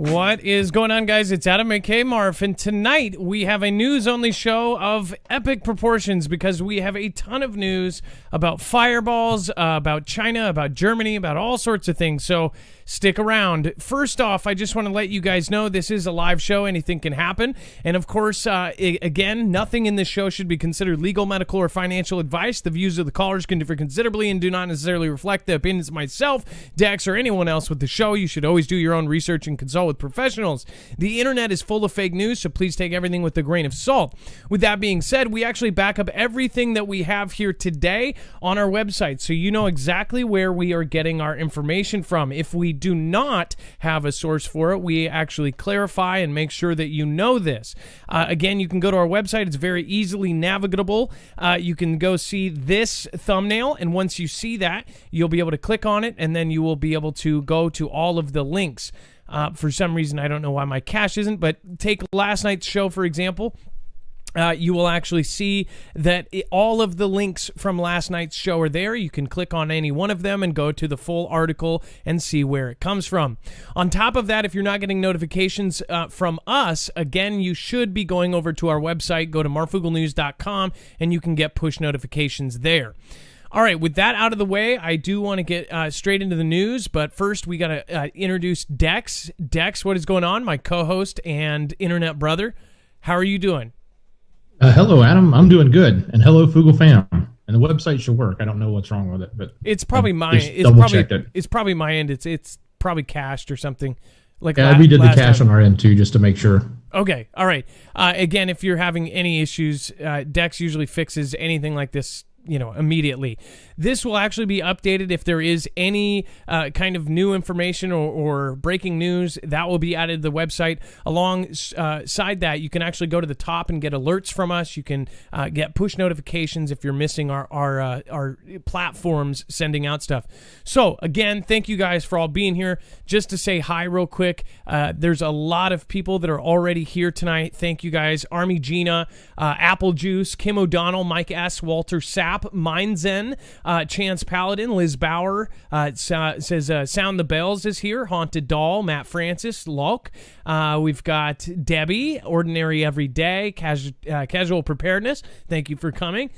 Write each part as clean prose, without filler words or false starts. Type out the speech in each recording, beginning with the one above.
What is going on, guys? It's Adam McKay Marf, and tonight we have a news-only show of epic proportions because we have a ton of news about fireballs, about China, about Germany, about all sorts of things. So stick around. First off, I just want to let you guys know this is a live show. Anything can happen. And of course, again, nothing in this show should be considered legal, medical, or financial advice. The views of the callers can differ considerably and do not necessarily reflect the opinions of myself, Dex, or anyone else with the show. You should always do your own research and consult with professionals. The internet is full of fake news, so please take everything with a grain of salt. With that being said, we actually back up everything that we have here today on our website, so you know exactly where we are getting our information from. If we do not have a source for it, we actually clarify and make sure that you know this. Again, you can go to our website. It's very easily navigable. You can go see this thumbnail, and once you see that, you'll be able to click on it, and then you will be able to go to all of the links. For some reason, I don't know why my cache isn't, but take last night's show, for example. You will actually see that all of the links from last night's show are there. You can click on any one of them and go to the full article and see where it comes from. On top of that, if you're not getting notifications from us, again, you should be going over to our website. Go to marfugelnews.com and you can get push notifications there. All right, with that out of the way, I do want to get straight into the news, but first we got to introduce Dex. Dex, what is going on? My co-host and internet brother. How are you doing? Hello, Adam. I'm doing good. And hello, Fugel fam. And the website should work. I don't know what's wrong with it, but it's probably my it's probably my end. It's probably cached or something. Like yeah, we did the cache on our end too, just to make sure. Okay, all right. Again, if you're having any issues, Dex usually fixes anything like this, immediately. This will actually be updated if there is any kind of new information or breaking news. That will be added to the website. Alongside that, you can actually go to the top and get alerts from us. You can get push notifications if you're missing our platforms sending out stuff. So again, thank you guys for all being here. Just to say hi real quick, there's a lot of people that are already here tonight. Thank you guys. Army Gina, Apple Juice, Kim O'Donnell, Mike S., Walter Sapp, Mindzen, Chance Paladin, Liz Bauer says Sound the Bells is here, Haunted Doll, Matt Francis, Lulk. We've got Debbie, Ordinary Everyday, Casual Preparedness. Thank you for coming.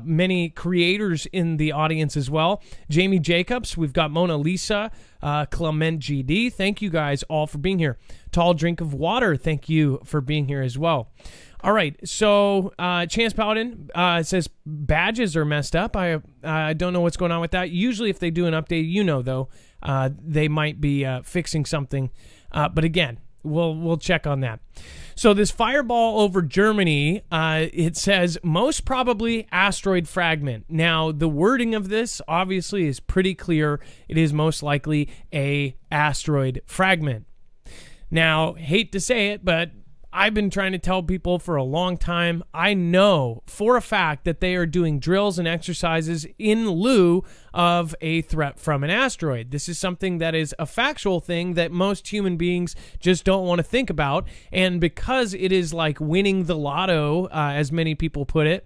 Many creators in the audience as well. Jamie Jacobs, we've got Mona Lisa, Clement GD. Thank you guys all for being here. Tall Drink of Water, thank you for being here as well. All right, so Chance Paladin says badges are messed up. I don't know what's going on with that. Usually if they do an update, though, they might be fixing something. But again, we'll check on that. So this fireball over Germany, it says most probably asteroid fragment. Now, the wording of this obviously is pretty clear. It is most likely a asteroid fragment. Now, hate to say it, but I've been trying to tell people for a long time. I know for a fact that they are doing drills and exercises in lieu of a threat from an asteroid. This is something that is a factual thing that most human beings just don't want to think about. And because it is like winning the lotto, as many people put it,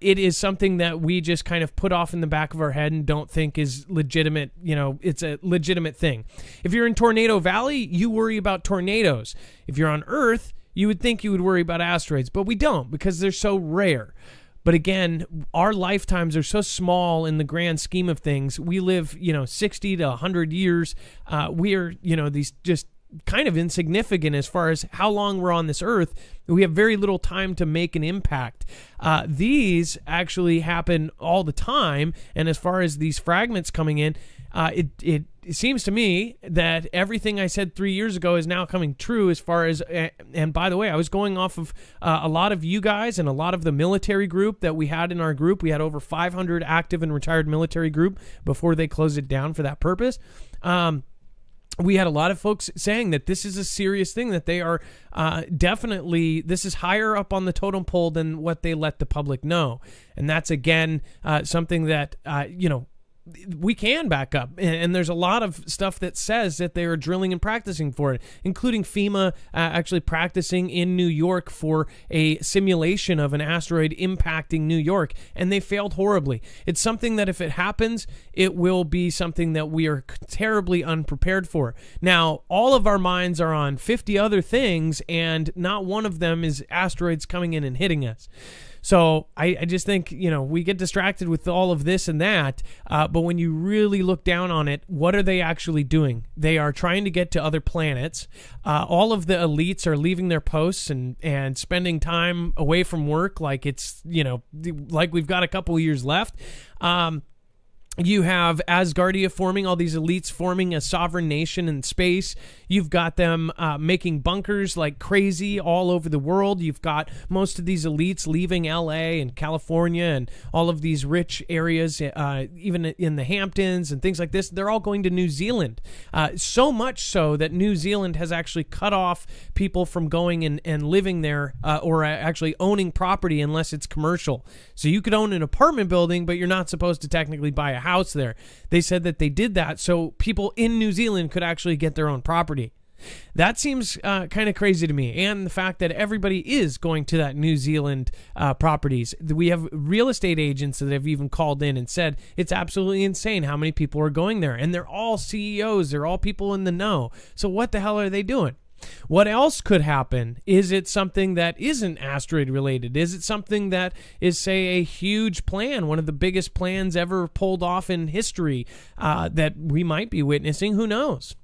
it is something that we just kind of put off in the back of our head and don't think is legitimate. It's a legitimate thing. If you're in Tornado Valley, you worry about tornadoes. If you're on Earth, you would think you would worry about asteroids, but we don't because they're so rare. But again, our lifetimes are so small in the grand scheme of things. We live, 60 to 100 years. We are, these just kind of insignificant as far as how long we're on this earth. We have very little time to make an impact. These actually happen all the time. And as far as these fragments coming in, it seems to me that everything I said 3 years ago is now coming true as far as, and by the way, I was going off of a lot of you guys and a lot of the military group that we had in our group. We had over 500 active and retired military group before they closed it down for that purpose. We had a lot of folks saying that this is a serious thing, that they are definitely, this is higher up on the totem pole than what they let the public know. And that's, again, something that, we can back up, and there's a lot of stuff that says that they are drilling and practicing for it, including FEMA actually practicing in New York for a simulation of an asteroid impacting New York, and they failed horribly. It's something that if it happens, it will be something that we are terribly unprepared for. Now, all of our minds are on 50 other things, and not one of them is asteroids coming in and hitting us. So I just think, we get distracted with all of this and that, but when you really look down on it, what are they actually doing? They are trying to get to other planets. All of the elites are leaving their posts and spending time away from work like it's, like we've got a couple of years left. You have Asgardia forming, all these elites forming a sovereign nation in space. You've got them making bunkers like crazy all over the world. You've got most of these elites leaving LA and California and all of these rich areas, even in the Hamptons and things like this. They're all going to New Zealand. So much so that New Zealand has actually cut off people from going and living there or actually owning property unless it's commercial. So you could own an apartment building, but you're not supposed to technically buy a house there. They said that they did that so people in New Zealand could actually get their own property. That seems kind of crazy to me, and the fact that everybody is going to that New Zealand properties. We have real estate agents that have even called in and said it's absolutely insane how many people are going there, and they're all CEOs, they're all people in the know. So what the hell are they doing? What else could happen? Is it something that isn't asteroid related? Is it something that is, say, a huge plan, one of the biggest plans ever pulled off in history that we might be witnessing? Who knows?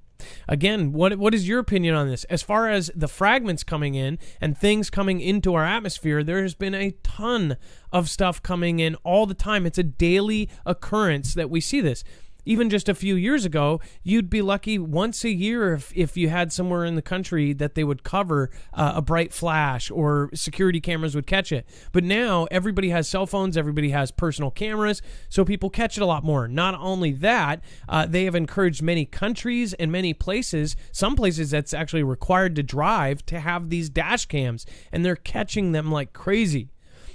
Again, what is your opinion on this? As far as the fragments coming in and things coming into our atmosphere, there has been a ton of stuff coming in all the time. It's a daily occurrence that we see this. Even just a few years ago, you'd be lucky once a year if you had somewhere in the country that they would cover a bright flash or security cameras would catch it. But now everybody has cell phones, everybody has personal cameras, so people catch it a lot more. Not only that, they have encouraged many countries and many places, some places that's actually required to drive, to have these dash cams, and they're catching them like crazy.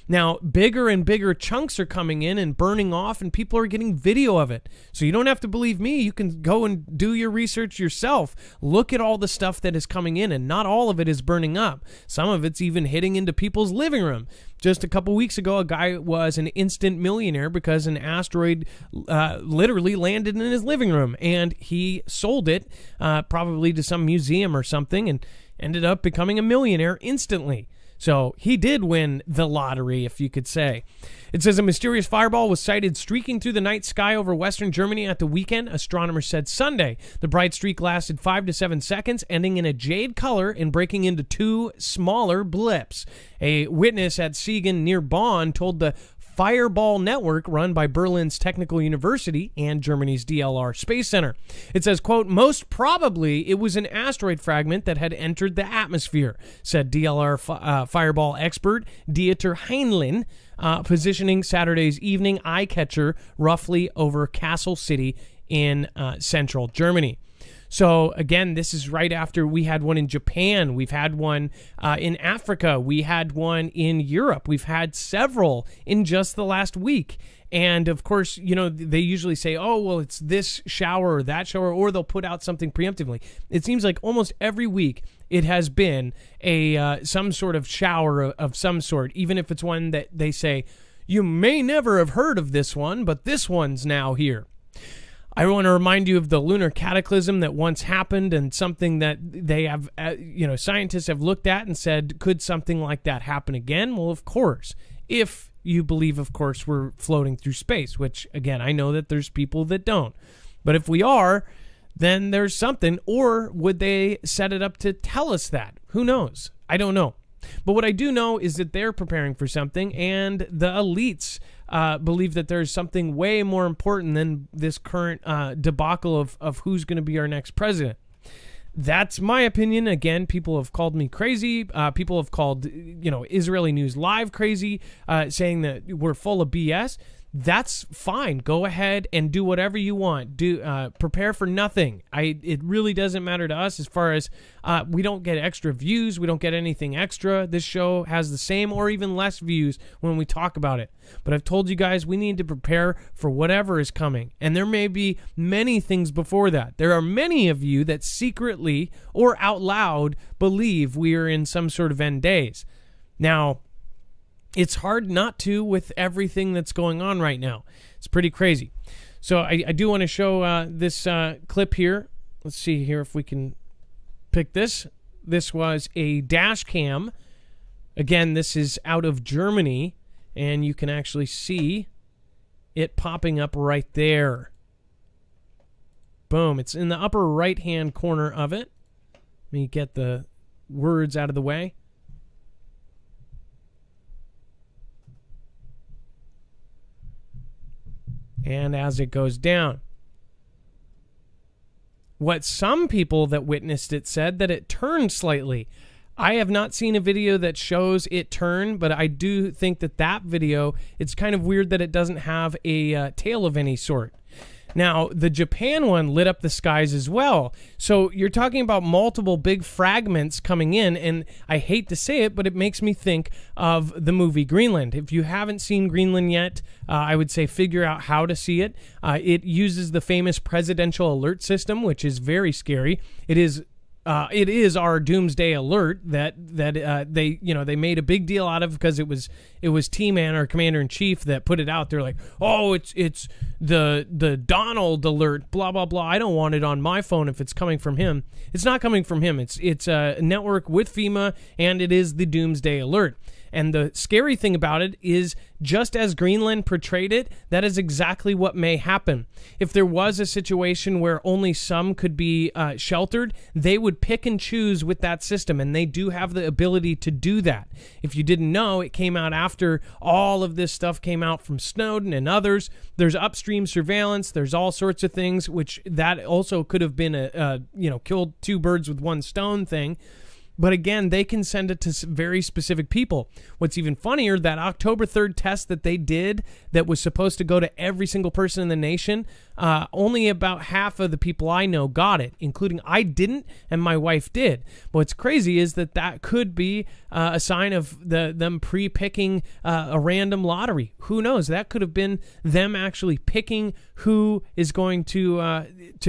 Now, bigger and bigger chunks are coming in and burning off, and people are getting video of it. So you don't have to believe me. You can go and do your research yourself. Look at all the stuff that is coming in, and not all of it is burning up. Some of it's even hitting into people's living room. Just a couple weeks ago, a guy was an instant millionaire because an asteroid literally landed in his living room, and he sold it probably to some museum or something and ended up becoming a millionaire instantly. So he did win the lottery, if you could say. It says a mysterious fireball was sighted streaking through the night sky over western Germany at the weekend, astronomers said Sunday. The bright streak lasted 5 to 7 seconds, ending in a jade color and breaking into two smaller blips. A witness at Siegen near Bonn told the Fireball network run by Berlin's Technical University and Germany's DLR Space Center. It says, quote, most probably it was an asteroid fragment that had entered the atmosphere, said DLR Fireball expert Dieter Heinlein, positioning Saturday's evening eye catcher roughly over Kassel City in central Germany. So, again, this is right after we had one in Japan. We've had one in Africa. We had one in Europe. We've had several in just the last week. And, of course, they usually say, oh, well, it's this shower or that shower, or they'll put out something preemptively. It seems like almost every week it has been some sort of shower of some sort, even if it's one that they say, you may never have heard of this one, but this one's now here. I want to remind you of the lunar cataclysm that once happened, and something that they have, scientists have looked at and said, could something like that happen again? Well, of course, if you believe, of course, we're floating through space, which, again, I know that there's people that don't. But if we are, then there's something. Or would they set it up to tell us that? Who knows? I don't know. But what I do know is that they're preparing for something, and the elites believe that there's something way more important than this current debacle of who's going to be our next president. That's my opinion. Again, people have called me crazy. People have called, Israeli News Live crazy, saying that we're full of BS. that's fine. Go ahead and do whatever you want. Prepare for nothing. It really doesn't matter to us as far as we don't get extra views. We don't get anything extra. This show has the same or even less views when we talk about it. But I've told you guys we need to prepare for whatever is coming. And there may be many things before that. There are many of you that secretly or out loud believe we are in some sort of end days. Now, it's hard not to with everything that's going on right now. It's pretty crazy. So I do want to show this clip here. Let's see here if we can pick this. This was a dash cam. Again, this is out of Germany, and you can actually see it popping up right there. Boom. It's in the upper right-hand corner of it. Let me get the words out of the way. And as it goes down. What some people that witnessed it said that it turned slightly. I have not seen a video that shows it turn, but I do think that video, it's kind of weird that it doesn't have a tail of any sort. Now, the Japan one lit up the skies as well. So you're talking about multiple big fragments coming in, and I hate to say it, but it makes me think of the movie Greenland. If you haven't seen Greenland yet, I would say figure out how to see it. It uses the famous presidential alert system, which is very scary. It is our doomsday alert that they made a big deal out of because it was T-Man, our commander-in-chief, that put it out there like, oh, it's the Donald alert, blah blah blah. I don't want it on my phone if it's coming from him. It's not coming from him. It's a network with FEMA, and it is the doomsday alert. And the scary thing about it is, just as Greenland portrayed it, that is exactly what may happen. If there was a situation where only some could be sheltered, they would pick and choose with that system, and they do have the ability to do that. If you didn't know, it came out after all of this stuff came out from Snowden and others. There's upstream surveillance. There's all sorts of things, which that also could have been a killed two birds with one stone thing. But again, they can send it to very specific people. What's even funnier, that October 3rd test that they did that was supposed to go to every single person in the nation, only about half of the people I know got it, including I didn't and my wife did. But what's crazy is that could be a sign of them pre-picking a random lottery. Who knows? That could have been them actually picking who is going to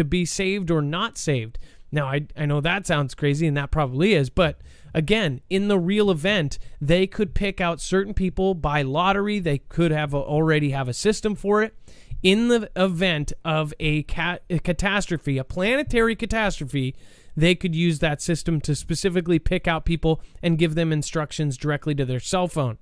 be saved or not saved. Now, I know that sounds crazy, and that probably is, but again, in the real event, they could pick out certain people by lottery. They could already have a system for it. In the event of a catastrophe, a planetary catastrophe, they could use that system to specifically pick out people and give them instructions directly to their cell phone.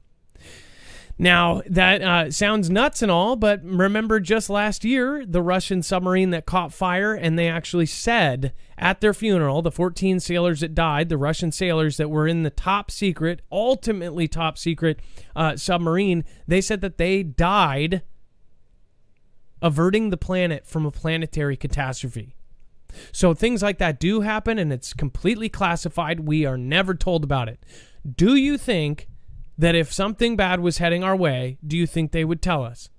Now, that sounds nuts and all, but remember just last year, the Russian submarine that caught fire, and they actually said at their funeral, the 14 sailors that died, the Russian sailors that were in the top secret, ultimately top secret submarine, they said that they died averting the planet from a planetary catastrophe. So things like that do happen, and it's completely classified. We are never told about it. Do you think that if something bad was heading our way, do you think they would tell us?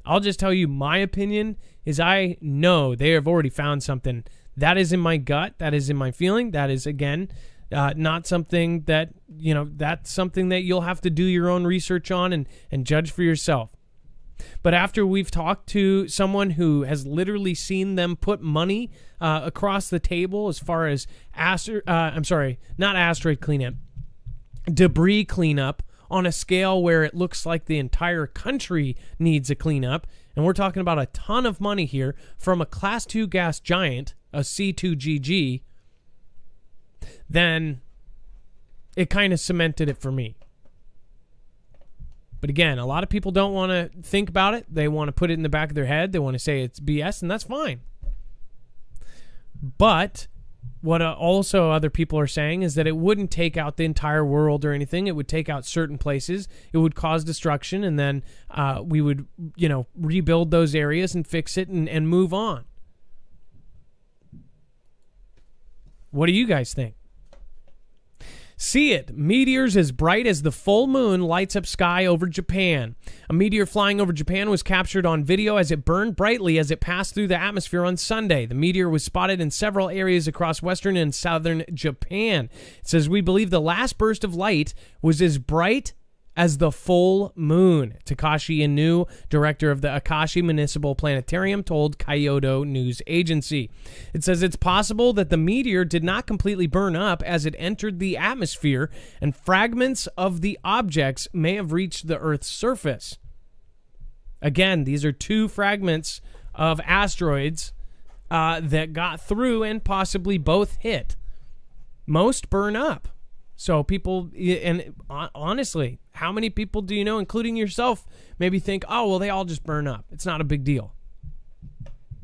I'll just tell you my opinion is I know they have already found something. That is in my gut. That is in my feeling. That is, again, not something that, that's something that you'll have to do your own research on and judge for yourself. But after we've talked to someone who has literally seen them put money across the table as far as not asteroid cleanup, debris cleanup on a scale where it looks like the entire country needs a cleanup, and we're talking about a ton of money here from a Class 2 gas giant, a C2GG, then it kind of cemented it for me. But again, a lot of people don't want to think about it. They want to put it in the back of their head. They want to say it's BS, and that's fine. But what also other people are saying is that it wouldn't take out the entire world or anything. It would take out certain places. It would cause destruction, and then we would, rebuild those areas and fix it and move on. What do you guys think? See it. Meteors as bright as the full moon lights up sky over Japan. A meteor flying over Japan was captured on video as it burned brightly as it passed through the atmosphere on Sunday. The meteor was spotted in several areas across western and southern Japan. It says, we believe the last burst of light was as bright as the full moon. Takashi Inu, director of the Akashi Municipal Planetarium, told Kyodo News Agency. It says it's possible that the meteor did not completely burn up as it entered the atmosphere, and fragments of the objects may have reached the Earth's surface. Again, these are two fragments of asteroids that got through and possibly both hit. Most burn up. So people, and honestly, how many people do you know, including yourself, maybe think, oh, well, they all just burn up. It's not a big deal.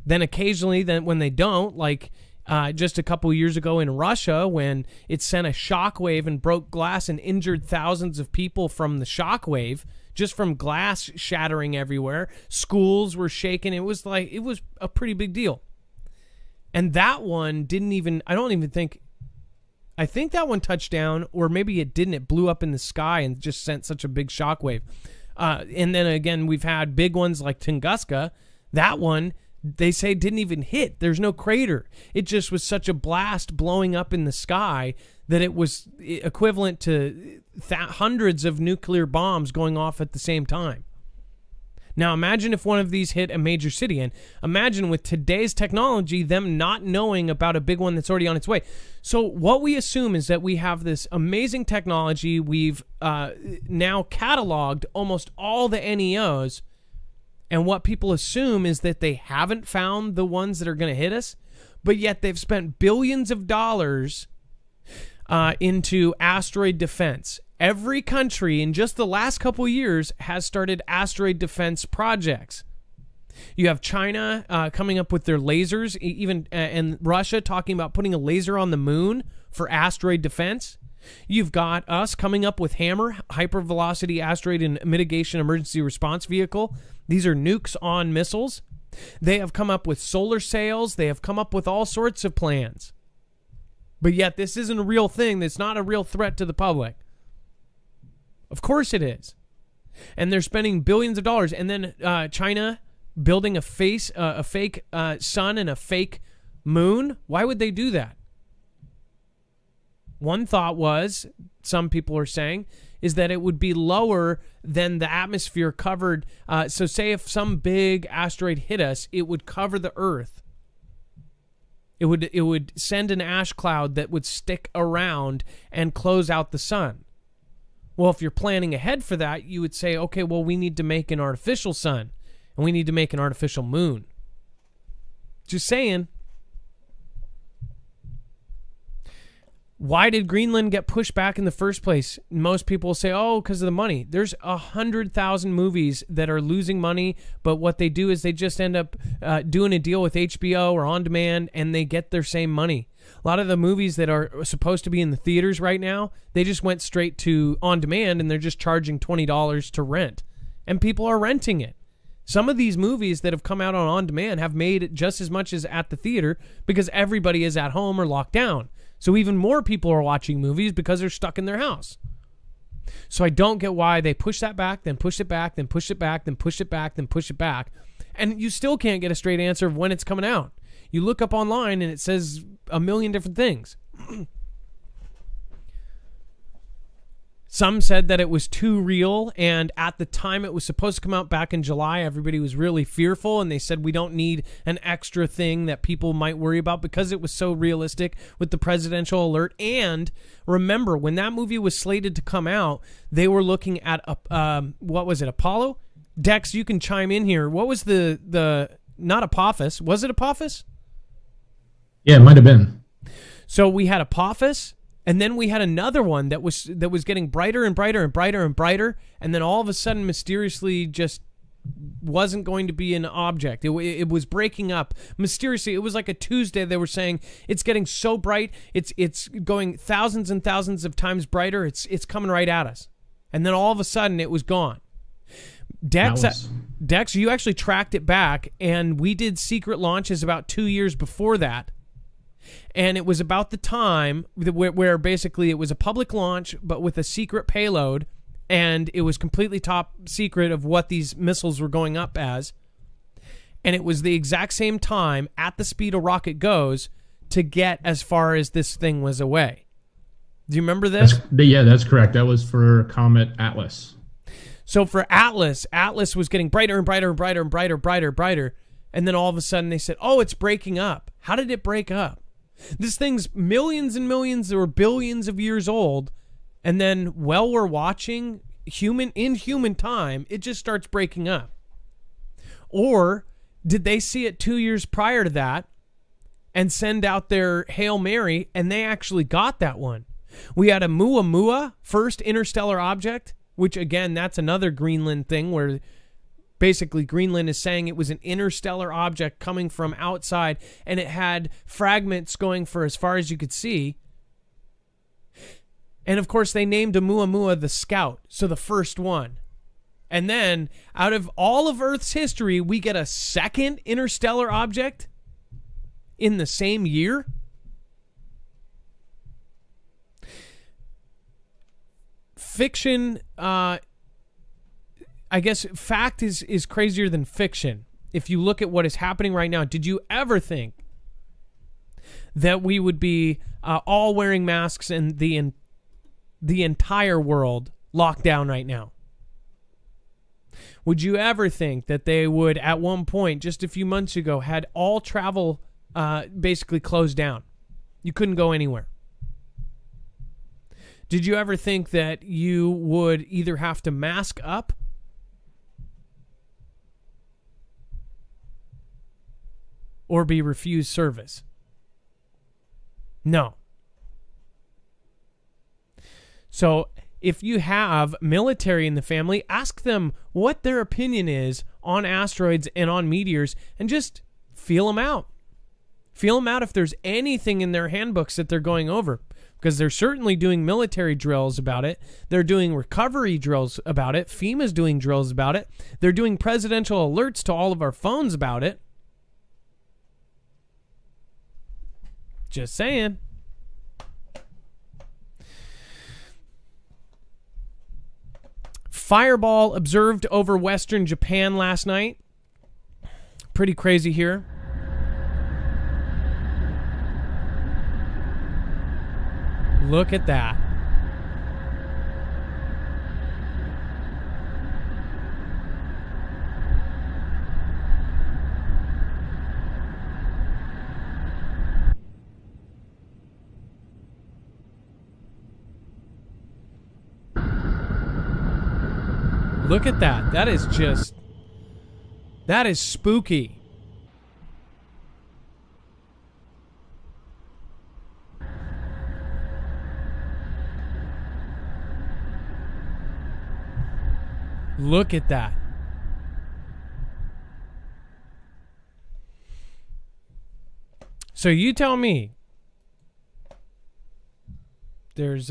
Then occasionally, when they don't, like just a couple years ago in Russia, when it sent a shockwave and broke glass and injured thousands of people from the shockwave, just from glass shattering everywhere. Schools were shaken. It was a pretty big deal. And that one I think that one touched down, or maybe it didn't. It blew up in the sky and just sent such a big shockwave. And then again, we've had big ones like Tunguska. That one, they say, didn't even hit. There's no crater. It just was such a blast blowing up in the sky that it was equivalent to hundreds of nuclear bombs going off at the same time. Now, imagine if one of these hit a major city, and imagine with today's technology, them not knowing about a big one that's already on its way. So what we assume is that we have this amazing technology. We've now cataloged almost all the NEOs, and what people assume is that they haven't found the ones that are going to hit us, but yet they've spent billions of dollars into asteroid defense. Every country in just the last couple of years has started asteroid defense projects. You have China coming up with their lasers, and Russia talking about putting a laser on the moon for asteroid defense. You've got us coming up with HAMMER, Hypervelocity Asteroid and Mitigation Emergency Response Vehicle. These are nukes on missiles. They have come up with solar sails. They have come up with all sorts of plans. But yet this isn't a real thing. It's not a real threat to the public. Of course it is. And they're spending billions of dollars. And then China building a fake sun and a fake moon. Why would they do that? One thought was, some people are saying, is that it would be lower than the atmosphere covered. So say if some big asteroid hit us, it would cover the Earth. It would send an ash cloud that would stick around and close out the sun. Well, if you're planning ahead for that, you would say, okay, well, we need to make an artificial sun, and we need to make an artificial moon. Just saying. Why did Greenland get pushed back in the first place? Most people will say, oh, because of the money. There's 100,000 movies that are losing money, but what they do is they just end up doing a deal with HBO or On Demand, and they get their same money. A lot of the movies that are supposed to be in the theaters right now, they just went straight to On Demand, and they're just charging $20 to rent. And people are renting it. Some of these movies that have come out on Demand have made just as much as at the theater because everybody is at home or locked down. So even more people are watching movies because they're stuck in their house. So I don't get why they push that back, then push it back, then push it back, then push it back, then push it back. And you still can't get a straight answer of when it's coming out. You look up online and it says a million different things. Some said that it was too real, and at the time it was supposed to come out back in July, everybody was really fearful, and they said we don't need an extra thing that people might worry about because it was so realistic with the presidential alert. And remember, when that movie was slated to come out, they were looking at, what was it, Apollo? Dex, you can chime in here. What was the not Apophis, was it Apophis? Yeah, it might have been. So we had Apophis. And then we had another one that was getting brighter and brighter and brighter and brighter, and then all of a sudden, mysteriously, just wasn't going to be an object. It was breaking up mysteriously. It was like a Tuesday. They were saying it's getting so bright, it's going thousands and thousands of times brighter. It's coming right at us, and then all of a sudden, it was gone. Dex, you actually tracked it back, and we did secret launches about 2 years before that. And it was about the time where basically it was a public launch, but with a secret payload, and it was completely top secret of what these missiles were going up as. And it was the exact same time, at the speed a rocket goes, to get as far as this thing was away. Do you remember this? That's correct. That was for Comet Atlas. So for Atlas was getting brighter and brighter and brighter and brighter. And then all of a sudden they said, oh, it's breaking up. How did it break up? This thing's millions and millions or billions of years old. And then while we're watching in human time, it just starts breaking up. Or did they see it 2 years prior to that and send out their Hail Mary, and they actually got that one? We had a Muamua, first interstellar object, which again, that's another Greenland thing where basically Greenland is saying it was an interstellar object coming from outside, and it had fragments going for as far as you could see. And of course, they named a Muamua the Scout, so the first one. And then, out of all of Earth's history, we get a second interstellar object in the same year? Fiction, I guess fact is crazier than fiction. If you look at what is happening right now, did you ever think that we would be all wearing masks and the entire world locked down right now? Would you ever think that they would, at one point, just a few months ago, had all travel basically closed down? You couldn't go anywhere. Did you ever think that you would either have to mask up or be refused service? No. So if you have military in the family, ask them what their opinion is on asteroids and on meteors, and just feel them out. Feel them out if there's anything in their handbooks that they're going over, because they're certainly doing military drills about it. They're doing recovery drills about it. FEMA's doing drills about it. They're doing presidential alerts to all of our phones about it. Just saying. Fireball observed over western Japan last night. Pretty crazy here. Look at that. Look at that. That is spooky. Look at that. So you tell me there's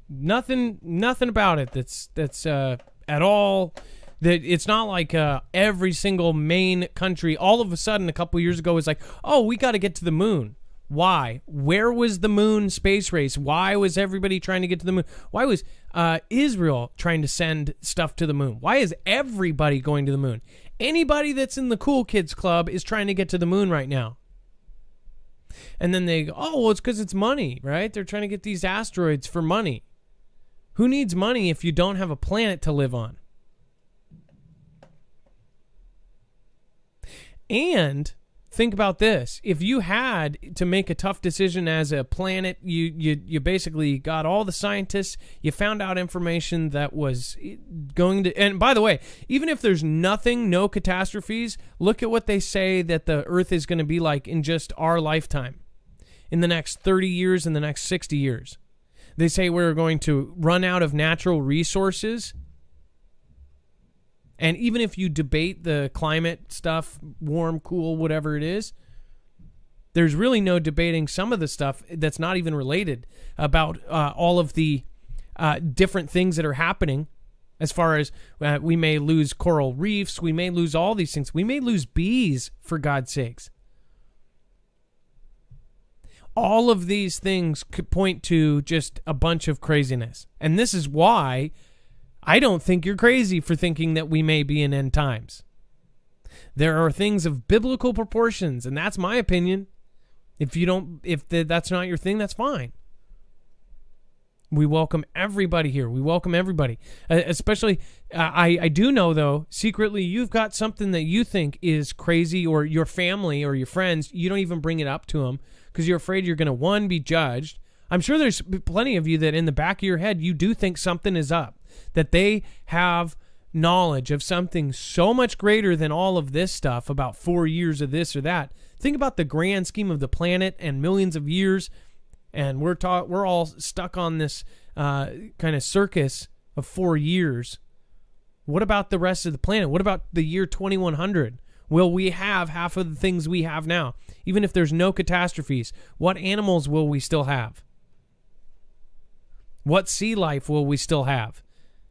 nothing about it that's at all, that it's not like every single main country all of a sudden a couple years ago was like, oh, we got to get to the moon. Why? Where was the moon space race? Why was everybody trying to get to the moon? Why was Israel trying to send stuff to the moon? Why is everybody going to the moon? Anybody that's in the cool kids club is trying to get to the moon right now. And then they go, oh, well, it's because it's money, right? They're trying to get these asteroids for money. Who needs money if you don't have a planet to live on? And think about this. If you had to make a tough decision as a planet, you basically got all the scientists, you found out information that was going to... And by the way, even if there's nothing, no catastrophes, look at what they say that the Earth is going to be like in just our lifetime. In the next 30 years, in the next 60 years. They say we're going to run out of natural resources. And even if you debate the climate stuff, warm, cool, whatever it is, there's really no debating some of the stuff that's not even related about all of the different things that are happening as far as we may lose coral reefs, we may lose all these things. We may lose bees, for God's sakes. All of these things could point to just a bunch of craziness. And this is why I don't think you're crazy for thinking that we may be in end times. There are things of biblical proportions, and that's my opinion. If that's not your thing, that's fine. We welcome everybody here. We welcome everybody. Especially, I do know, though, secretly, you've got something that you think is crazy, or your family or your friends, you don't even bring it up to them because you're afraid you're going to, one, be judged. I'm sure there's plenty of you that in the back of your head, you do think something is up, that they have knowledge of something so much greater than all of this stuff about 4 years of this or that. Think about the grand scheme of the planet and millions of years, and we're all stuck on this kind of circus of 4 years. What about the rest of the planet? What about the year 2100? Will we have half of the things we have now? Even if there's no catastrophes, what animals will we still have? What sea life will we still have?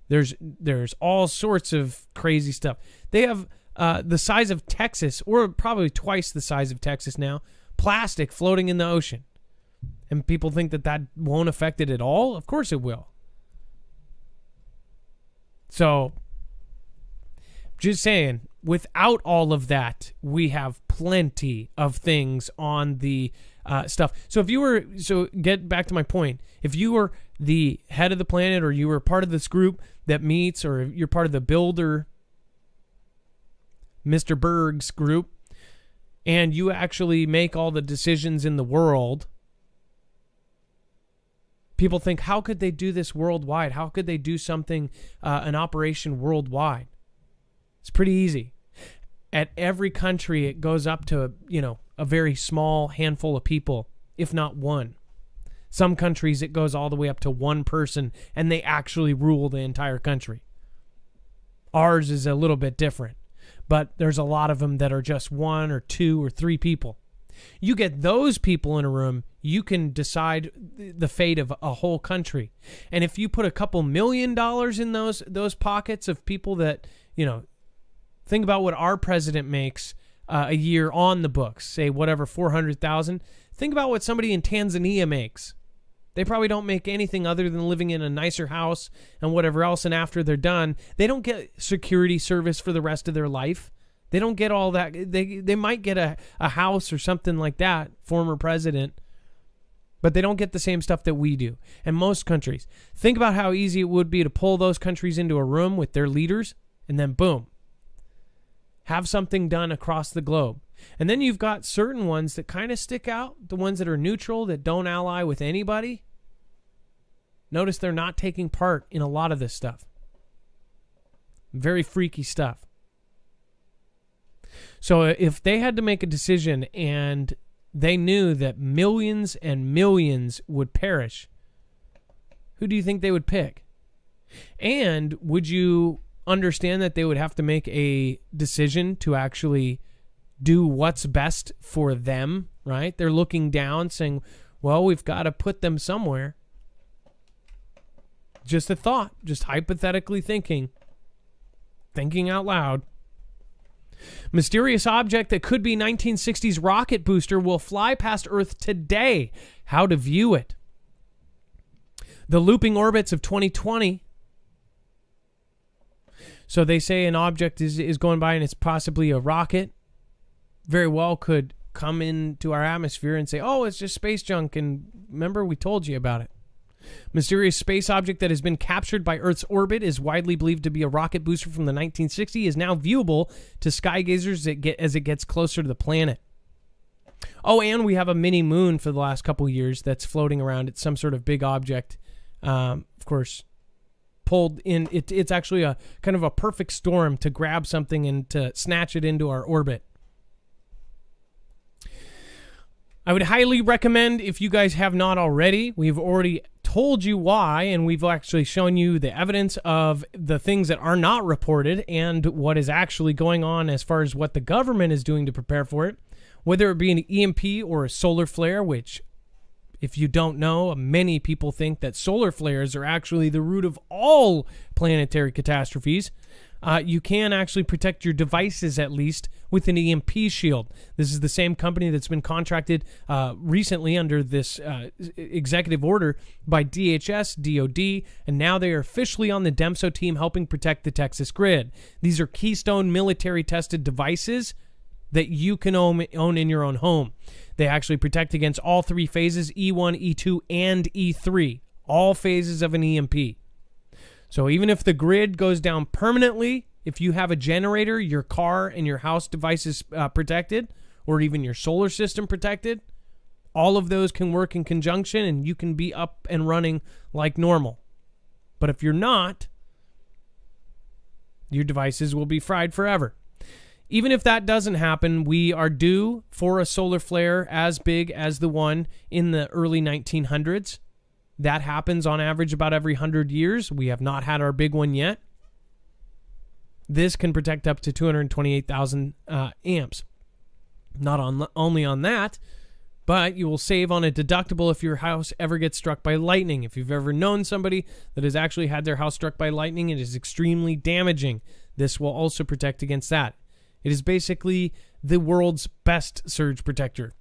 There's all sorts of crazy stuff. They have the size of Texas, or probably twice the size of Texas now, plastic floating in the ocean. And people think that won't affect it at all? Of course it will. So, just saying, without all of that, we have plenty of things on the stuff. So get back to my point. If you were the head of the planet, or you were part of this group that meets, or you're part of the builder, Mr. Berg's group, and you actually make all the decisions in the world, people think, how could they do this worldwide? How could they do something, an operation worldwide? It's pretty easy. At every country, it goes up to, a very small handful of people, if not one. Some countries, it goes all the way up to one person, and they actually rule the entire country. Ours is a little bit different, but there's a lot of them that are just one or two or three people. You get those people in a room, you can decide the fate of a whole country. And if you put a couple $1 million in those pockets of people that, think about what our president makes a year on the books, say whatever, 400,000. Think about what somebody in Tanzania makes. They probably don't make anything other than living in a nicer house and whatever else. And after they're done, they don't get security service for the rest of their life. They don't get all that. They might get a house or something like that, former president, but they don't get the same stuff that we do. And most countries. Think about how easy it would be to pull those countries into a room with their leaders, and then boom, have something done across the globe. And then you've got certain ones that kind of stick out, the ones that are neutral, that don't ally with anybody. Notice they're not taking part in a lot of this stuff. Very freaky stuff. So if they had to make a decision and they knew that millions and millions would perish, who do you think they would pick? And would you understand that they would have to make a decision to actually do what's best for them, right? They're looking down saying, well, we've got to put them somewhere. Just a thought, just hypothetically thinking out loud. Mysterious object that could be 1960s rocket booster will fly past Earth today. How to view it. The looping orbits of 2020. So they say an object is going by and it's possibly a rocket. Very well could come into our atmosphere and say, oh, it's just space junk. And remember, we told you about it. Mysterious space object that has been captured by Earth's orbit is widely believed to be a rocket booster from the 1960s, is now viewable to skygazers as it gets closer to the planet. Oh, and we have a mini moon for the last couple years that's floating around. It's some sort of big object, of course, pulled in. It's actually a kind of a perfect storm to grab something and to snatch it into our orbit. I would highly recommend, if you guys have not already, we've already told you why, and we've actually shown you the evidence of the things that are not reported and what is actually going on as far as what the government is doing to prepare for it, whether it be an EMP or a solar flare, which, if you don't know, many people think that solar flares are actually the root of all planetary catastrophes. you can actually protect your devices at least with an EMP shield. This is the same company that's been contracted recently under this executive order by DHS, DOD, and now they are officially on the DEMSO team helping protect the Texas grid. These are Keystone military-tested devices that you can own in your own home. They actually protect against all three phases, E1, E2, and E3, all phases of an EMP. So even if the grid goes down permanently, if you have a generator, your car and your house devices protected, or even your solar system protected, all of those can work in conjunction and you can be up and running like normal. But if you're not, your devices will be fried forever. Even if that doesn't happen, we are due for a solar flare as big as the one in the early 1900s. That happens on average about every 100 years. We have not had our big one yet. This can protect up to 228,000 amps. Not only on that, but you will save on a deductible if your house ever gets struck by lightning. If you've ever known somebody that has actually had their house struck by lightning, it is extremely damaging. This will also protect against that. It is basically the world's best surge protector.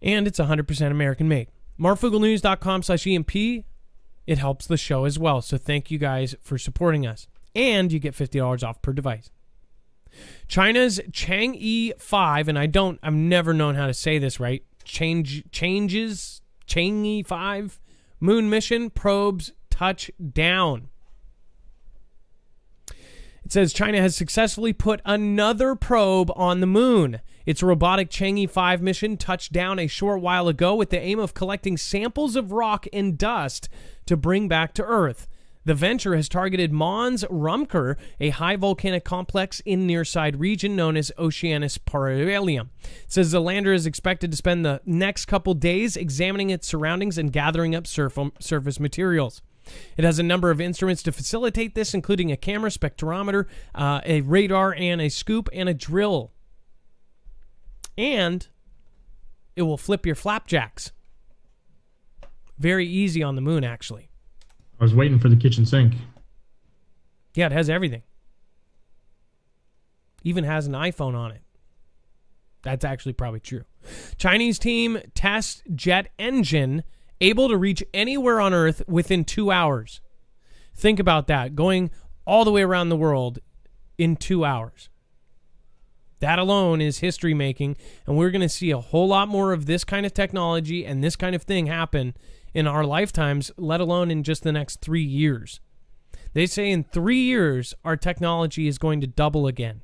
And it's 100% American made. markfugelnews.com/EMP. It helps the show as well. So thank you guys for supporting us. And you get $50 off per device. China's Chang'e 5, and I've never known how to say this right. Chang'e 5 moon mission probes touch down. It says China has successfully put another probe on the moon. Its robotic Chang'e 5 mission touched down a short while ago with the aim of collecting samples of rock and dust to bring back to Earth. The venture has targeted Mons Rumker, a high volcanic complex in near-side region known as Oceanus Paralium. It says the lander is expected to spend the next couple days examining its surroundings and gathering up surface materials. It has a number of instruments to facilitate this, including a camera, spectrometer, a radar, and a scoop, and a drill. And it will flip your flapjacks. Very easy on the moon, actually. I was waiting for the kitchen sink. Yeah, it has everything. Even has an iPhone on it. That's actually probably true. Chinese team test jet engine able to reach anywhere on Earth within 2 hours. Think about that. Going all the way around the world in 2 hours. That alone is history making, and we're going to see a whole lot more of this kind of technology and this kind of thing happen in our lifetimes, let alone in just the next 3 years. They say in 3 years, our technology is going to double again.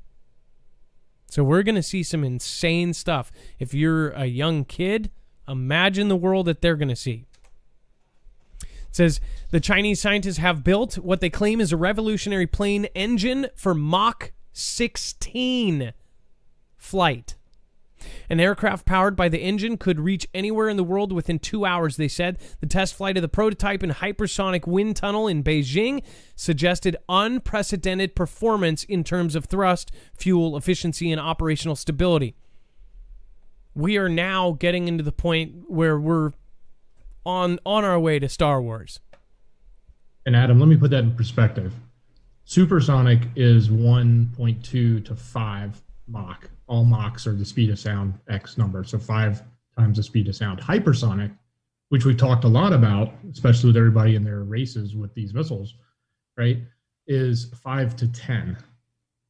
So we're going to see some insane stuff. If you're a young kid, imagine the world that they're going to see. It says the Chinese scientists have built what they claim is a revolutionary plane engine for Mach 16 flight. An aircraft powered by the engine could reach anywhere in the world within 2 hours, they said. The test flight of the prototype in hypersonic wind tunnel in Beijing suggested unprecedented performance in terms of thrust, fuel efficiency, and operational stability. We are now getting into the point where we're on our way to Star Wars. And Adam, let me put that in perspective. Supersonic is 1.2 to 5 Mach. All Machs are the speed of sound, X number, so 5 times the speed of sound. Hypersonic, which we talked a lot about, especially with everybody in their races with these missiles, right, is 5 to 10.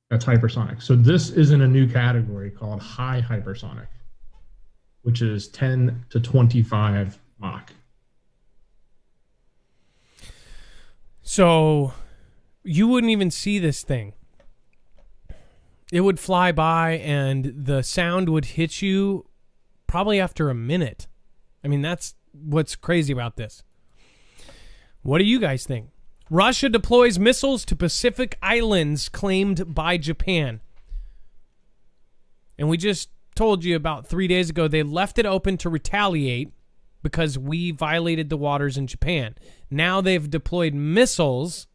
That's hypersonic. So this is in a new category called high hypersonic, which is 10 to 25 Mach. So you wouldn't even see this thing. It would fly by and the sound would hit you probably after a minute. I mean, that's what's crazy about this. What do you guys think? Russia deploys missiles to Pacific Islands claimed by Japan. And we just told you about 3 days ago they left it open to retaliate because we violated the waters in Japan. Now they've deployed missiles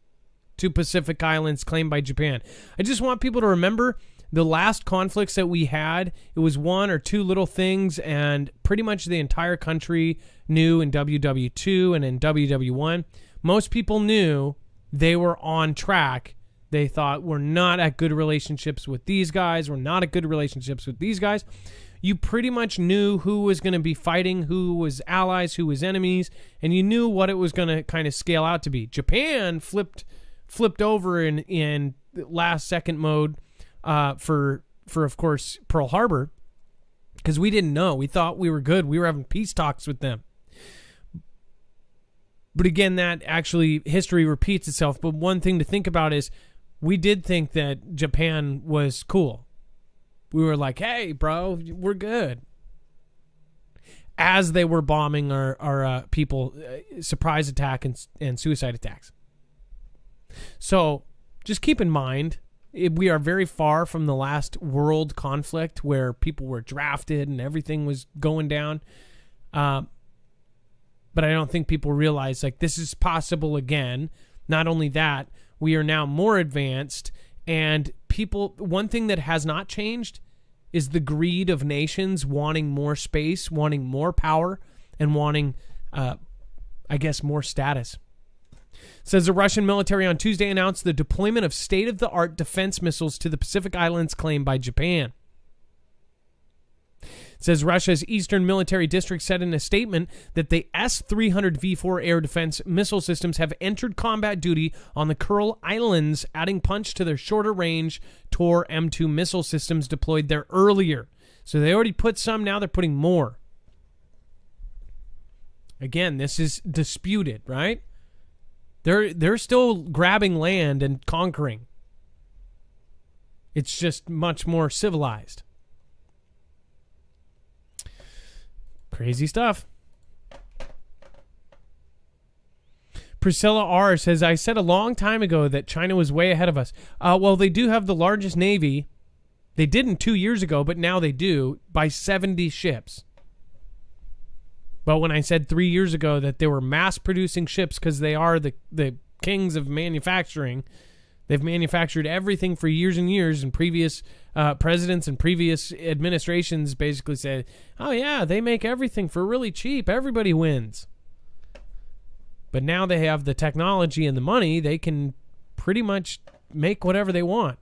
to Pacific Islands claimed by Japan. I just want people to remember the last conflicts that we had, it was one or two little things, and pretty much the entire country knew in WW2 and in WW1. Most people knew they were on track They thought, we're not at good relationships with these guys. We're not at good relationships with these guys. You pretty much knew who was going to be fighting, who was allies, who was enemies, and you knew what it was going to kind of scale out to be. Japan flipped over in last second mode for of course Pearl Harbor, because we didn't know. We thought we were good. We were having peace talks with them. But again, that actually history repeats itself. But one thing to think about is we did think that Japan was cool. We were like, hey, bro, we're good. As they were bombing our people, surprise attack and suicide attacks. So just keep in mind, we are very far from the last world conflict where people were drafted and everything was going down. But I don't think people realize, like, this is possible again. Not only that, we are now more advanced, and people, one thing that has not changed is the greed of nations wanting more space, wanting more power, and wanting, I guess, more status. Says the Russian military on Tuesday announced the deployment of state-of-the-art defense missiles to the Pacific Islands claimed by Japan. It says Russia's Eastern Military District said in a statement that the S-300V4 air defense missile systems have entered combat duty on the Kuril Islands, adding punch to their shorter-range Tor M2 missile systems deployed there earlier. So they already put some, now they're putting more. Again, this is disputed, right? They're still grabbing land and conquering. It's just much more civilized. Crazy stuff. Priscilla R. says, I said a long time ago that China was way ahead of us. Well, they do have the largest navy. They didn't 2 years ago, but now they do, by 70 ships. But when I said 3 years ago that they were mass-producing ships because they are the kings of manufacturing, they've manufactured everything for years and years, and previous presidents and previous administrations basically said, oh yeah, they make everything for really cheap. Everybody wins. But now they have the technology and the money. They can pretty much make whatever they want.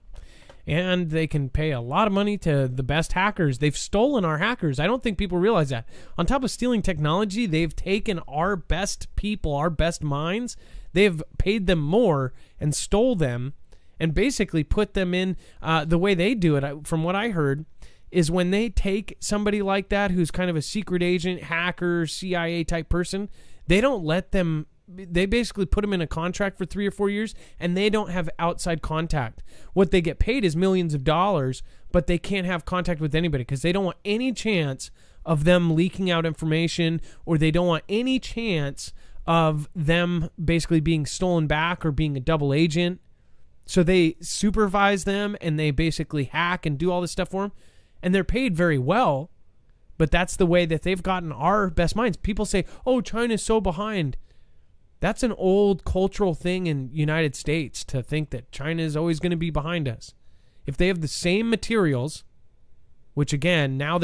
And they can pay a lot of money to the best hackers. They've stolen our hackers. I don't think people realize that. On top of stealing technology, they've taken our best people, our best minds. They've paid them more and stole them and basically put them in the way they do it. From what I heard, is when they take somebody like that who's kind of a secret agent, hacker, CIA type person, they don't let them. They basically put them in a contract for 3 or 4 years, and they don't have outside contact. What they get paid is millions of dollars, but they can't have contact with anybody because they don't want any chance of them leaking out information, or they don't want any chance of them basically being stolen back or being a double agent. So they supervise them, and they basically hack and do all this stuff for them, and they're paid very well, but that's the way that they've gotten our best minds. People say, oh, China's so behind. That's an old cultural thing in United States to think that China is always going to be behind us. If they have the same materials, which again, now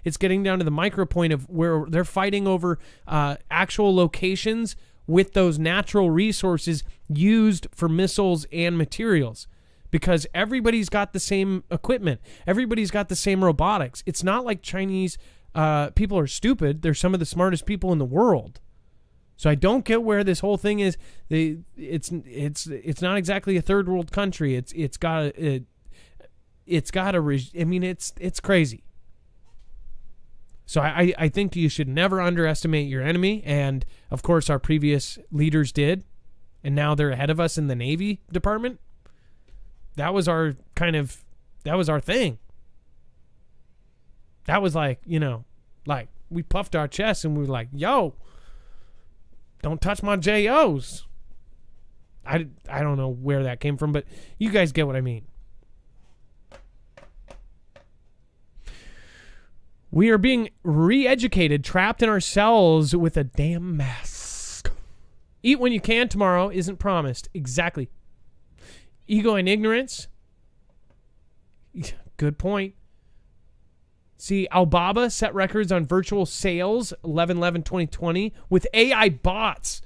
it's getting down to the micro point of where they're fighting over actual locations with those natural resources used for missiles and materials. Because everybody's got the same equipment. Everybody's got the same robotics. It's not like Chinese people are stupid. They're some of the smartest people in the world. So I don't get where this whole thing is. It's not exactly a third world country. It's crazy. So I think you should never underestimate your enemy, and of course our previous leaders did, and now they're ahead of us in the Navy department. That was our thing. That was like we puffed our chests and we were like, yo, don't touch my JOs. I don't know where that came from, but you guys get what I mean. We are being re-educated, trapped in our cells with a damn mask. Eat when you can tomorrow isn't promised. Exactly. Ego and ignorance. Good point. See, Alibaba set records on virtual sales 11/11/2020 with AI bots.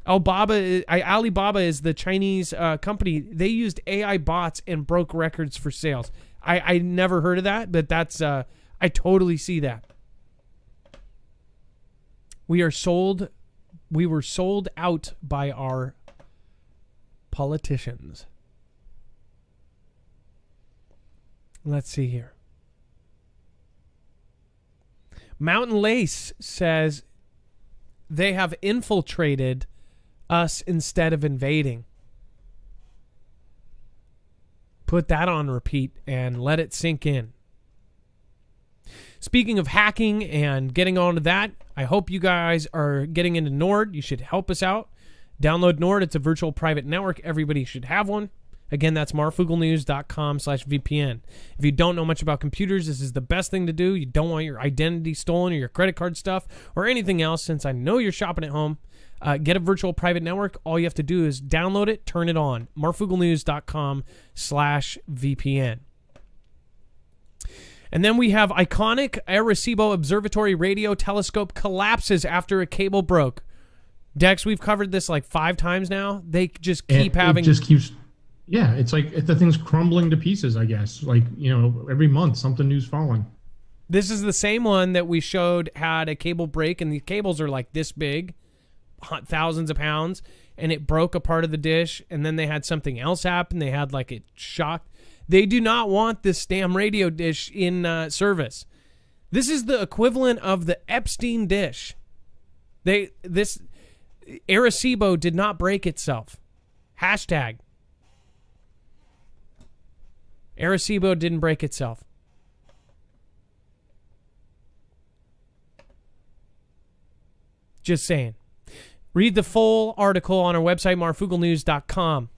Alibaba is the Chinese company. They used AI bots and broke records for sales. I never heard of that, but that's I totally see that. We were sold out by our politicians. Let's see here. Mountain Lace says they have infiltrated us instead of invading. Put that on repeat and let it sink in. Speaking of hacking and getting onto that, I hope you guys are getting into Nord. You should help us out. Download Nord. It's a virtual private network. Everybody should have one. Again, that's marfugelnews.com/VPN. If you don't know much about computers, this is the best thing to do. You don't want your identity stolen or your credit card stuff or anything else, since I know you're shopping at home. Get a virtual private network. All you have to do is download it, turn it on. marfugelnews.com/VPN. And then we have iconic Arecibo Observatory radio telescope collapses after a cable broke. Dex, we've covered this like 5 times now. They just keep having... It just keeps... Yeah, it's like the thing's crumbling to pieces, I guess. Like, every month something new's falling. This is the same one that we showed had a cable break, and the cables are like this big, thousands of pounds, and it broke a part of the dish, and then they had something else happen. They had like it shocked. They do not want this damn radio dish in service. This is the equivalent of the Epstein dish. Arecibo did not break itself. Hashtag. Arecibo didn't break itself. Just saying. Read the full article on our website, marfugelnews.com.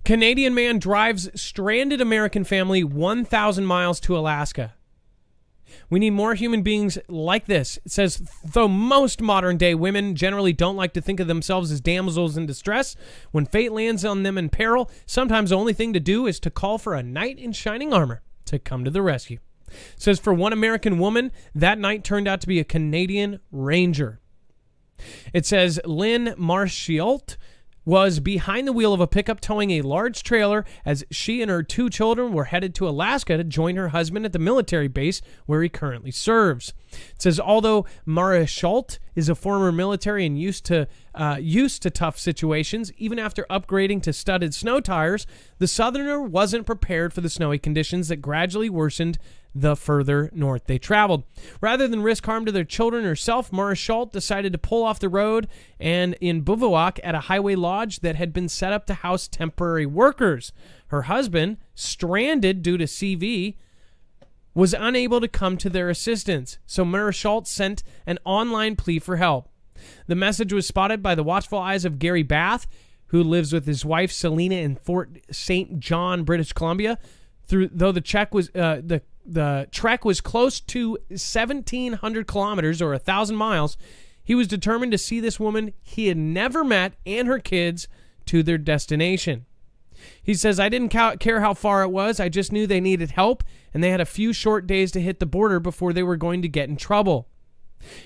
Canadian man drives stranded American family 1,000 miles to Alaska. We need more human beings like this. It says, though most modern-day women generally don't like to think of themselves as damsels in distress, when fate lands on them in peril, sometimes the only thing to do is to call for a knight in shining armor to come to the rescue. It says, for one American woman, that knight turned out to be a Canadian Ranger. It says, Lynn Marchialt was behind the wheel of a pickup towing a large trailer as she and her 2 children were headed to Alaska to join her husband at the military base where he currently serves. It says, although Marchialt is a former military and used to tough situations, even after upgrading to studded snow tires, the Southerner wasn't prepared for the snowy conditions that gradually worsened the further north they traveled. Rather than risk harm to their children or herself, Marchialt decided to pull off the road and in bivouac at a highway lodge that had been set up to house temporary workers. Her husband, stranded due to CV, was unable to come to their assistance, so Marchialt sent an online plea for help. The message was spotted by the watchful eyes of Gary Bath, who lives with his wife Selena in Fort St. John, British Columbia. Though the trek was close to 1,700 kilometers or 1,000 miles, he was determined to see this woman he had never met and her kids to their destination. He says, I didn't care how far it was. I just knew they needed help, and they had a few short days to hit the border before they were going to get in trouble.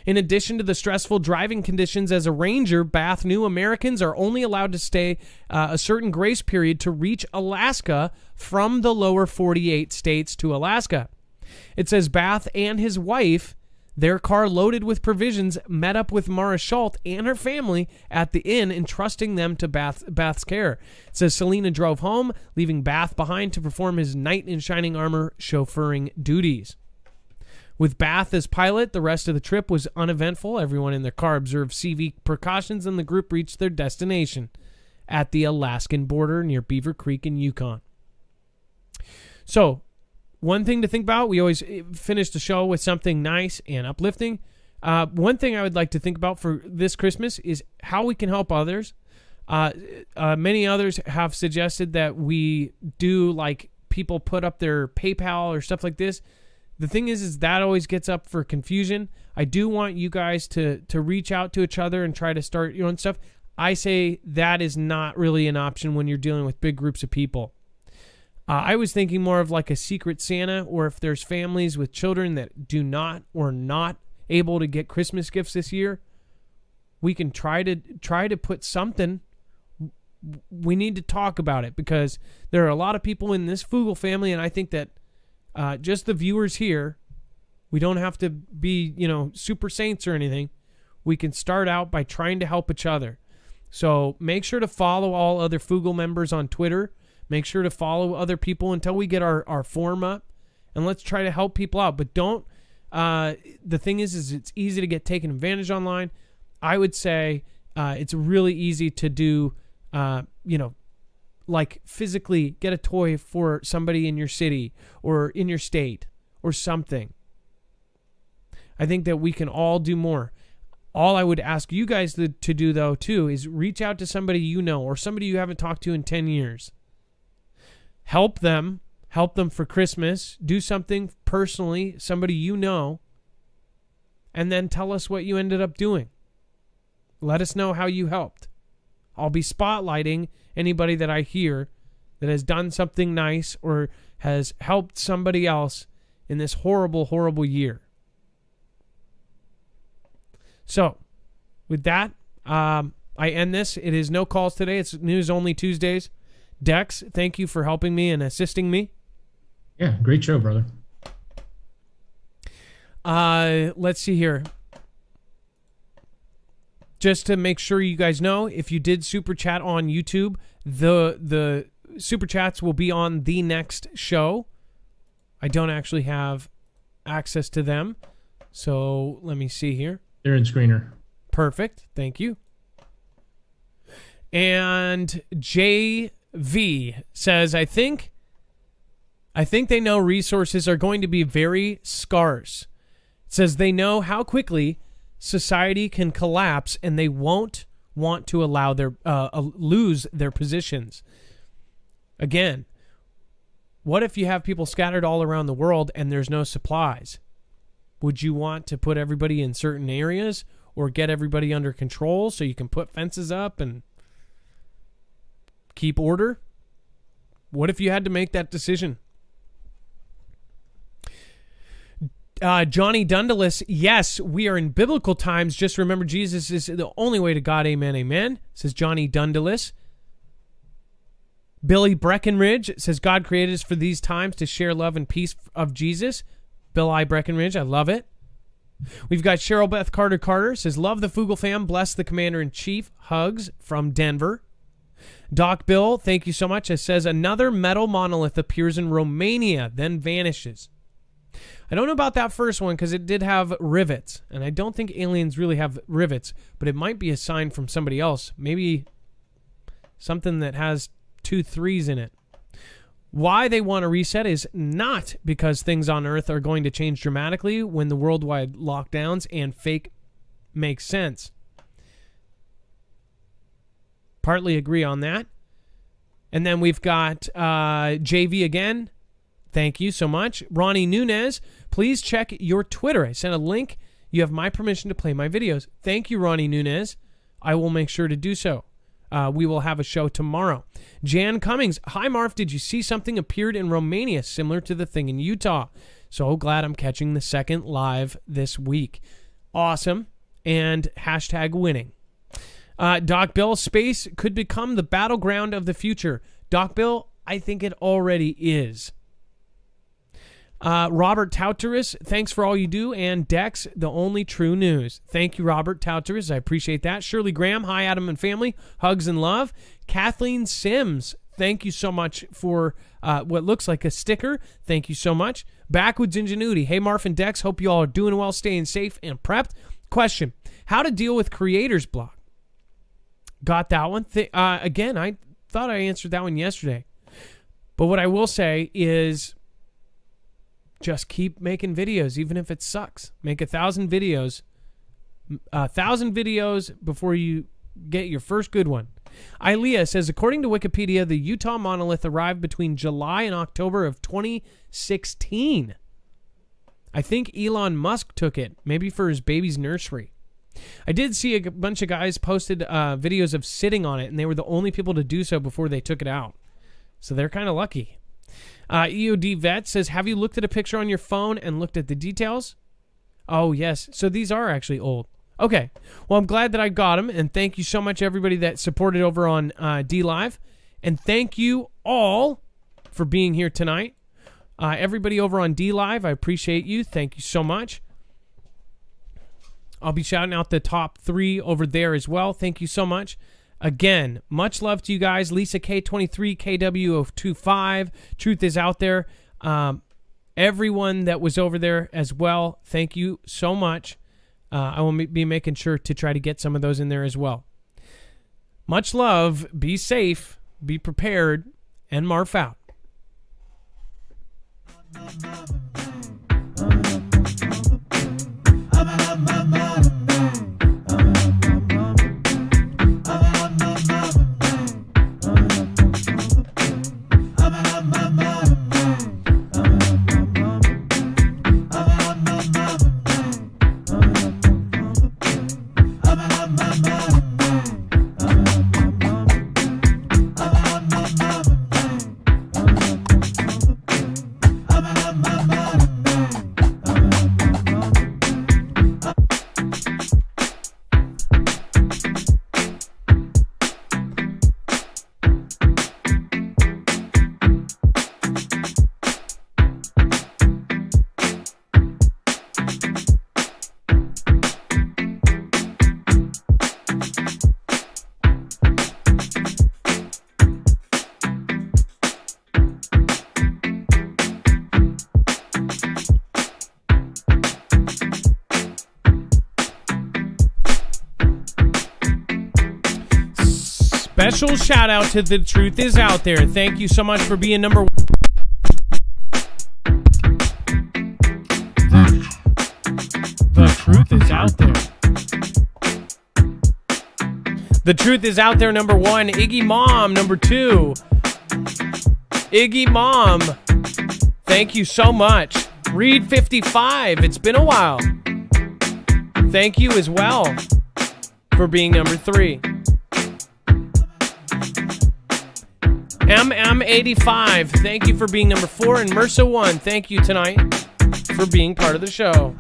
In addition to the stressful driving conditions as a ranger, Bath knew Americans are only allowed to stay a certain grace period to reach Alaska from the lower 48 states to Alaska. It says Bath and his wife, their car loaded with provisions, met up with Marchialt and her family at the inn, entrusting them to Bath's care. It says Selena drove home, leaving Bath behind to perform his knight in shining armor chauffeuring duties. With Bath as pilot, the rest of the trip was uneventful. Everyone in their car observed CV precautions, and the group reached their destination at the Alaskan border near Beaver Creek in Yukon. So, one thing to think about, we always finish the show with something nice and uplifting. One thing I would like to think about for this Christmas is how we can help others. Many others have suggested that we do, like, people put up their PayPal or stuff like this. The thing is that always gets up for confusion. I do want you guys to reach out to each other and try to start your own stuff. I say that is not really an option when you're dealing with big groups of people. I was thinking more of like a Secret Santa, or if there's families with children that do not or not able to get Christmas gifts this year, we can try to put something. We need to talk about it because there are a lot of people in this Fugel family, and I think that just the viewers here, we don't have to be, super saints or anything. We can start out by trying to help each other. So make sure to follow all other Fugel members on Twitter. Make sure to follow other people until we get our form up, and let's try to help people out. But don't. The thing is it's easy to get taken advantage online. I would say it's really easy to do. Like physically get a toy for somebody in your city or in your state or something. I think that we can all do more. All I would ask you guys to do, though, too, is reach out to somebody you know or somebody you haven't talked to in 10 years. Help them for Christmas. Do something personally, somebody you know, and then tell us what you ended up doing. Let us know how you helped. I'll be spotlighting anybody that I hear that has done something nice or has helped somebody else in this horrible, horrible year. So, with that, I end this. It is no calls today. It's news only Tuesdays. Dex, thank you for helping me and assisting me. Yeah, great show, brother. Let's see here. Just to make sure you guys know, if you did super chat on YouTube, the super chats will be on the next show. I don't actually have access to them, so let me see here. They're in screener. Perfect. Thank you. And JV says, I think they know resources are going to be very scarce. It says they know how quickly society can collapse, and they won't want to allow their lose their positions. Again, what if you have people scattered all around the world and there's no supplies? Would you want to put everybody in certain areas or get everybody under control so you can put fences up and keep order? What if you had to make that decision? Johnny Dundalis, yes, we are in biblical times. Just remember, Jesus is the only way to God. Amen, amen, says Johnny Dundalis. Billy Breckenridge says, God created us for these times to share love and peace of Jesus. Bill I. Breckenridge, I love it. We've got Cheryl Beth Carter says, love the Fugel fam, bless the Commander-in-Chief, hugs from Denver. Doc Bill, thank you so much. It says, another metal monolith appears in Romania, then vanishes. I don't know about that first one because it did have rivets, and I don't think aliens really have rivets, but it might be a sign from somebody else. Maybe something that has 2 3s in it. Why they want to reset is not because things on Earth are going to change dramatically when the worldwide lockdowns and fake make sense. Partly agree on that. And then we've got JV again. Thank you so much. Ronnie Nunez, please check your Twitter. I sent a link. You have my permission to play my videos. Thank you, Ronnie Nunez. I will make sure to do so. We will have a show tomorrow. Jan Cummings, hi, Marv. Did you see something appeared in Romania similar to the thing in Utah? So glad I'm catching the second live this week. Awesome. And hashtag winning. Doc Bill, space could become the battleground of the future. Doc Bill, I think it already is. Robert Tauteris, thanks for all you do. And Dex, the only true news. Thank you, Robert Tauteris. I appreciate that. Shirley Graham, hi, Adam and family. Hugs and love. Kathleen Sims, thank you so much for what looks like a sticker. Thank you so much. Backwoods Ingenuity. Hey, Marv and Dex, hope you all are doing well, staying safe and prepped. Question, how to deal with creator's block? Got that one. Again, I thought I answered that one yesterday. But what I will say is, just keep making videos, even if it sucks. Make 1,000 videos. 1,000 videos before you get your first good one. Ilea says, according to Wikipedia, the Utah monolith arrived between July and October of 2016. I think Elon Musk took it, maybe for his baby's nursery. I did see a bunch of guys posted videos of sitting on it, and they were the only people to do so before they took it out. So they're kind of lucky. EOD Vet says, have you looked at a picture on your phone and looked at the details? Oh, yes. So these are actually old. Okay. Well, I'm glad that I got them, and thank you so much, everybody that supported over on DLive. And thank you all for being here tonight. Everybody over on DLive, I appreciate you. Thank you so much. I'll be shouting out the top 3 over there as well. Thank you so much. Again, much love to you guys. Lisa K23, KW025, Truth is Out There. Everyone that was over there as well, thank you so much. I will be making sure to try to get some of those in there as well. Much love. Be safe. Be prepared. And Marf out. Special shout out to The Truth Is Out There. Thank you so much for being number 1. The Truth Is Out There. The Truth Is Out There, number 1. Iggy Mom, number 2. Iggy Mom, thank you so much. Reed 55, it's been a while. Thank you as well for being number 3. MM85, thank you for being number 4. And Mersa1, thank you tonight for being part of the show.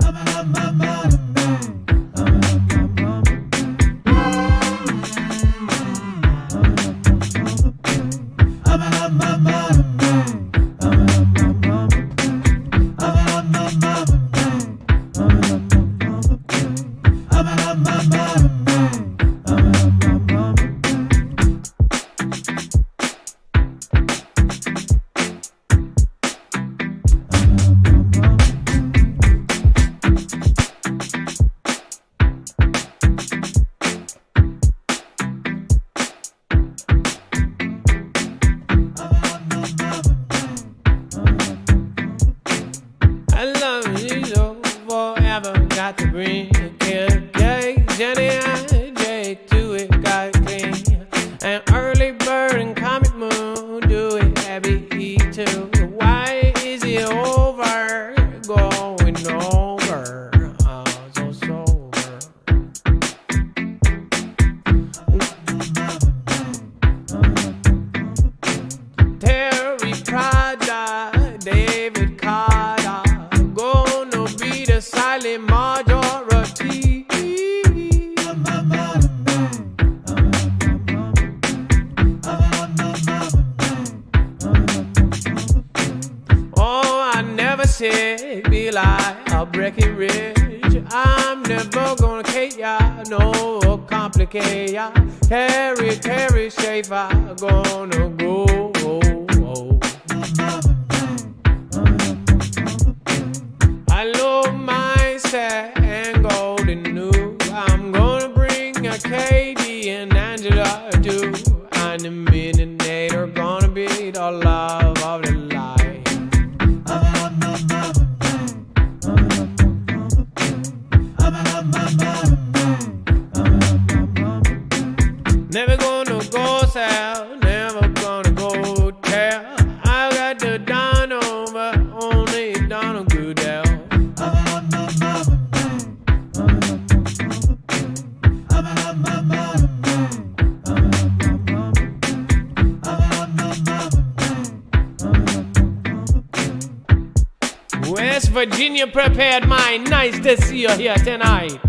Virginia prepared mind. Nice to see you here tonight.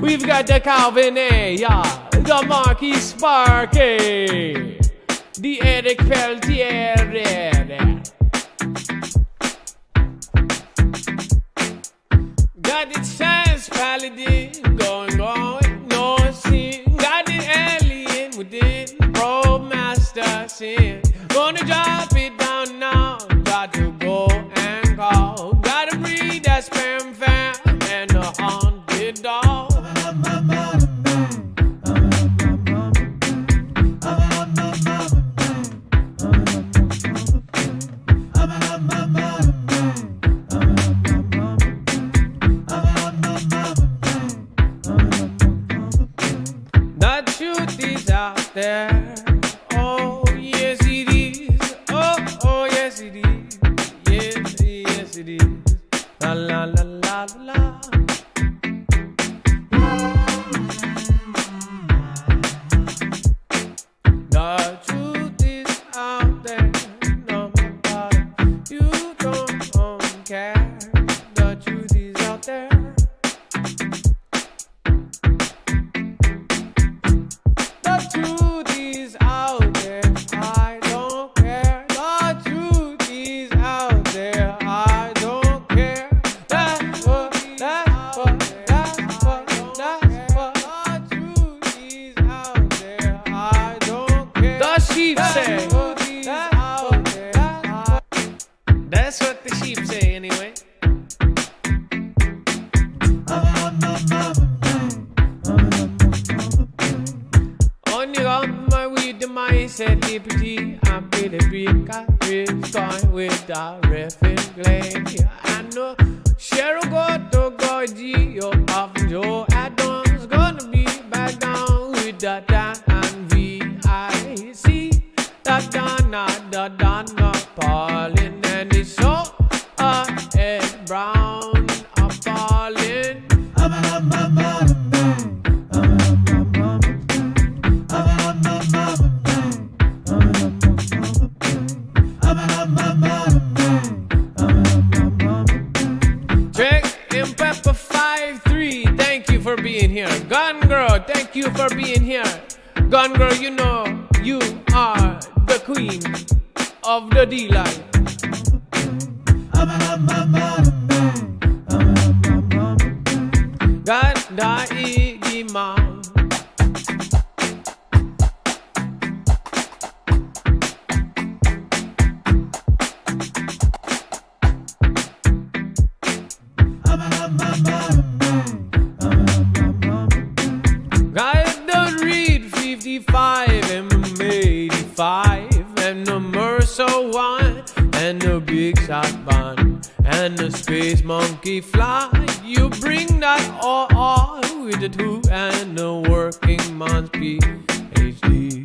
We've got the Calvin A, yeah, the Marquis Sparky, the Eric Peltier. Got the Sans Paladin going, no sin. Got the alien within, Pro Master Sin. Gonna drop it down now, got to go and call. Gotta breed that sperm fam and the haunted dog. The truth is out there. Oh, yes it is. Oh, yes it is. Yes it is. La la la la la. The truth is out there. No matter you don't care. The truth is out there. The truth is out there, I don't care. The truth is out there, I don't care. That's what. The truth is out there, I don't care. The sheep say. That's what the sheep say anyway. On my weed, the mindset liberty. I'm pretty big, I really going with the riffing play. I know Cheryl got to go G, yo, off Joe Adams gonna be back down with the Dan and V.I.C. The Donna, Paulin, and the show, Ed Brown, Paulin. Drake and Pepper 5-3, thank you for being here. Gun Girl, thank you for being here. Gun Girl, you know you are the queen of the D-Light. Got the Iggy Mom. Got the Reed 55 and the 85 and the Mercer 1 and the Big Shot Band and the Space Monkey Fly. You bring that all with the 2 and the Working Man's PhD.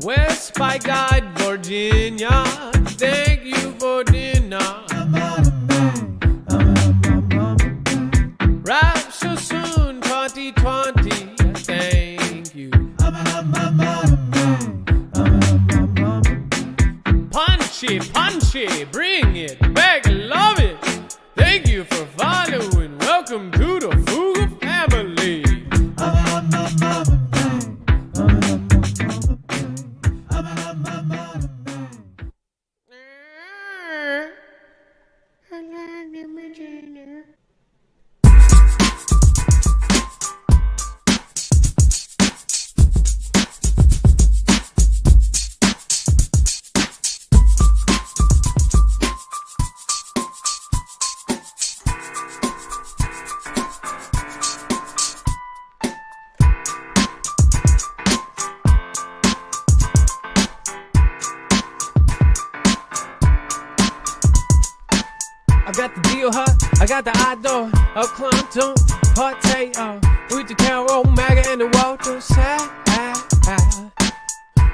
West by God, Virginia, thank you for dinner. Rap so soon, 2020, thank you. Punchy, bring it back, love it. Thank you for following, welcome to the Fuga family. I got the deal hot, I got the idol, a quantum, potato, with the Carol, Maga, and the Walter side.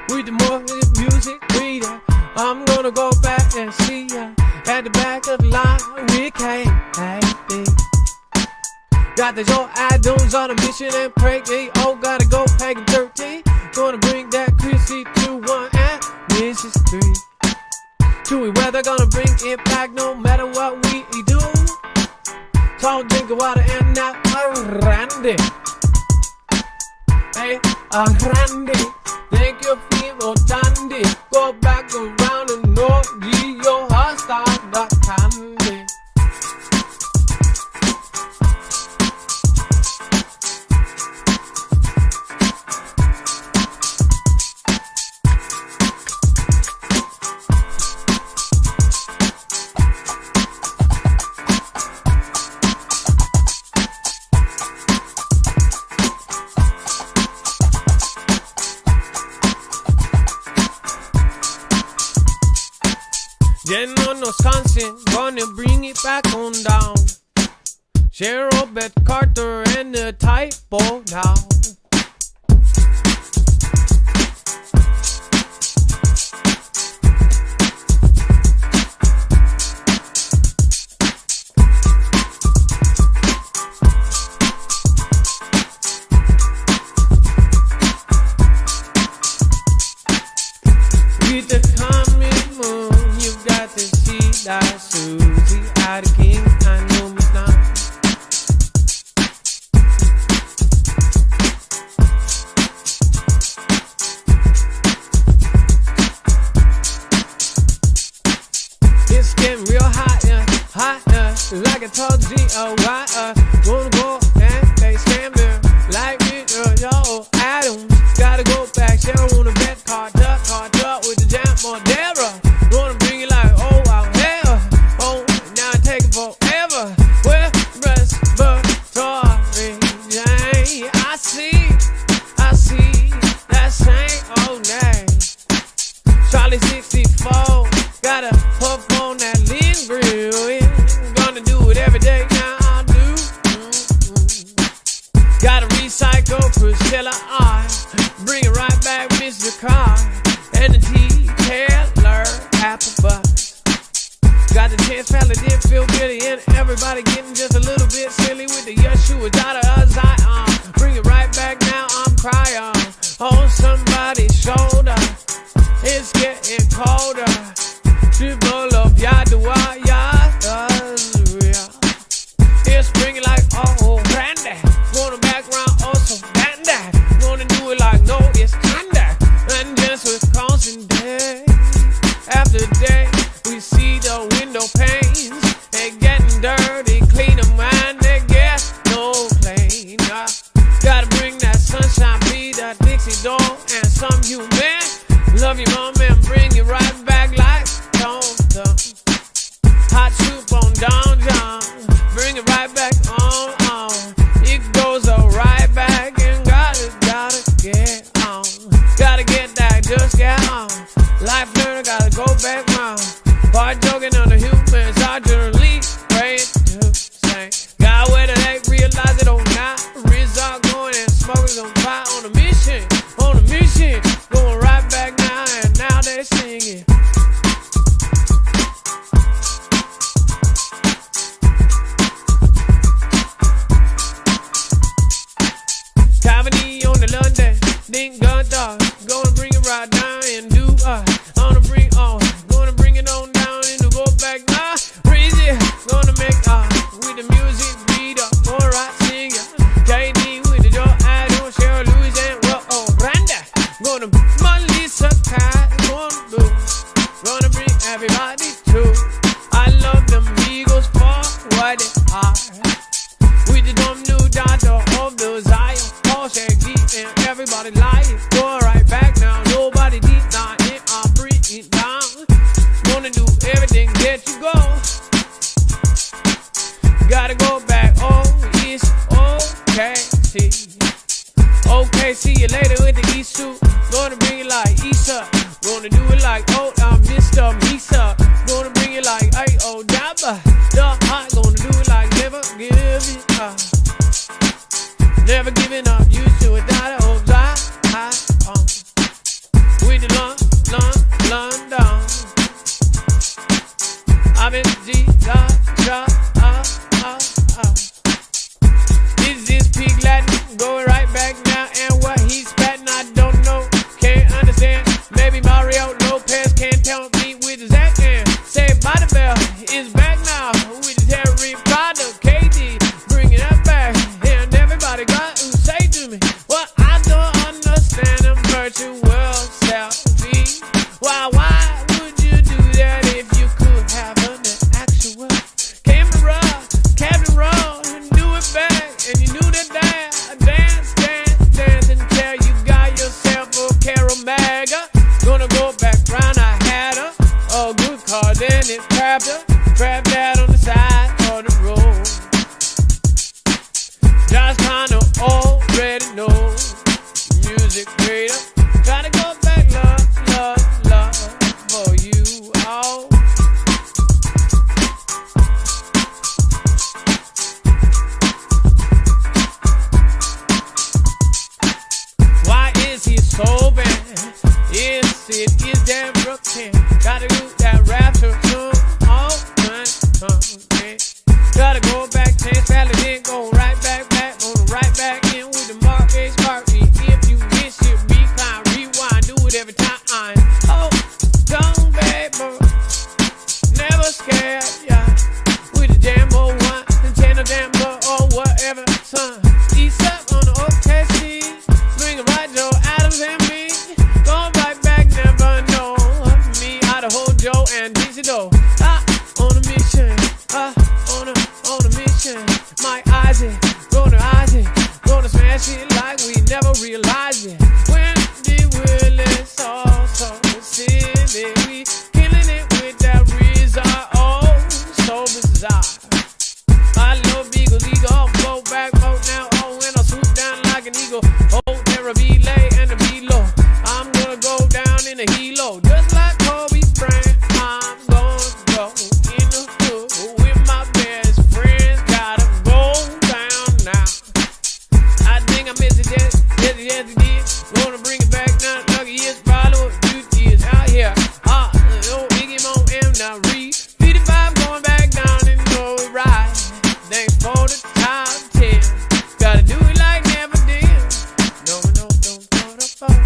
With the more music reader, I'm gonna go back and see ya at the back of the line with KAB. Got the Joe Adams on a mission and pray, they all gotta go Pagan 13. Gonna bring that Chrissy to 1 and Mrs. 3. they're gonna bring it back no matter what we do. Tall drink of water and now Randy. Hey, Randy, take your feet or dandy. Go back around and know your heart start that candy. Getting Wisconsin, gonna bring it back on down. Cheryl, Beth Carter, and the typo now. With the coming moon, you got to see that Susie out of King. I know me now. It's getting real hot, like I told G.O.Y. Wanna go and they stand there like me, yo, Adam. Gotta go back, Cheryl on the bed, card up with the jam on Dara. Wanna bring it like, oh, out there. Oh, now I take it forever. Well, respiratory, yeah, I see that same old name. Charlie 64, gotta puff on that lean grill. Yeah, gonna do it every day, now I do. Gotta recycle Priscilla R. Bring it right back, Mr. Carr. And the T. Taylor apple bus. Got the chance, fella did feel giddy, and everybody getting just a little bit silly with the Yeshua daughter of Zion. Bring it right back now, I'm crying on somebody's shoulder. It's getting colder. Triple of Yadua, Yadazria. It's bringing like, oh, Randy. Going back around, oh, so dandy. Gonna do it like, no, it's kinda. And just Wisconsin day after day, we see the window panes. They getting dirty, clean them, and they get no cleaner. Gotta bring that sunshine, be that Dixie door, and some human. Love your mom and bring it right back like don't. Hot soup on Don John, bring it right back on. It goes right back and gotta get on. Gotta get that, just get on. Life learner, gotta go back round. Part joking on the humans, I generally pray to say. God, whether they realize it or not, result going and smokers on fire on a mission. Going right back now, and now they sing it. Cavity on the London, think gun dog. Gonna bring it right down and do gonna bring it on down and to go back now. Raise it, gonna make with the music beat up, alright, sing it. JD with the door, I don't share Louis and Randa. Gonna Melissa Cat, gonna bring everybody through. I love them Eagles for what they are. With the dumb new daughter of the Zion, Paul Shaggy and everybody lying. Go right back now, nobody did not hit or bring it down. Gonna do everything that you go. Gotta go back, oh, it's okay. Okay, see you later with the East suit. Gonna bring it like Issa. Gonna do it like, oh, I'm Mr. Misa. Gonna bring it like, hey, oh, Dabba. The hot, gonna do it like, never give it up. Never giving up, used to a daughter of Zion. With the London. I'm in Is this pig Latin? Going right back now, and what he's spatting, I don't know. Can't understand. Maybe Mario Lopez can't tell me with his accent. Say and it grabbed that on the side of the road. Just kinda already know music greater. Gotta go back, love for you all. Why is he so bad? Yes, it is that broken. Gotta do that rapture too. Oh, okay. Gotta go back, change palette, then go right back, on the right back in with the Mark X Harvey. If you wish it, recline, rewind, do it every time. Oh, don't baby, never scared, yeah. With the Jambo 1, Nintendo Jambo or whatever, son. East up on the OKC, bring it right, Joe Adams and me. Going right back, never know me how to hold Joe and DC though. On a mission, on a mission. Mike Isaac, gonna smash it like we never realized it. When did Willis so silly? We killing it with that result. Oh, so bizarre. I love Beagles, eagle, go back, vote now. Oh, and I'll swoop down like an eagle. Oh, there a belay and a below. I'm gonna go down in a helo, just like Kobe Bryant. I'm gonna go in the hood with my best friends. Gotta go down now. I think I missed it, yes, it did. Gonna bring it back now. Lucky is probably what you is out here. No Iggy Mo M now read. 55 going back down in no ride. Thanks for the top 10. Gotta do it like never did. No, don't go to phone.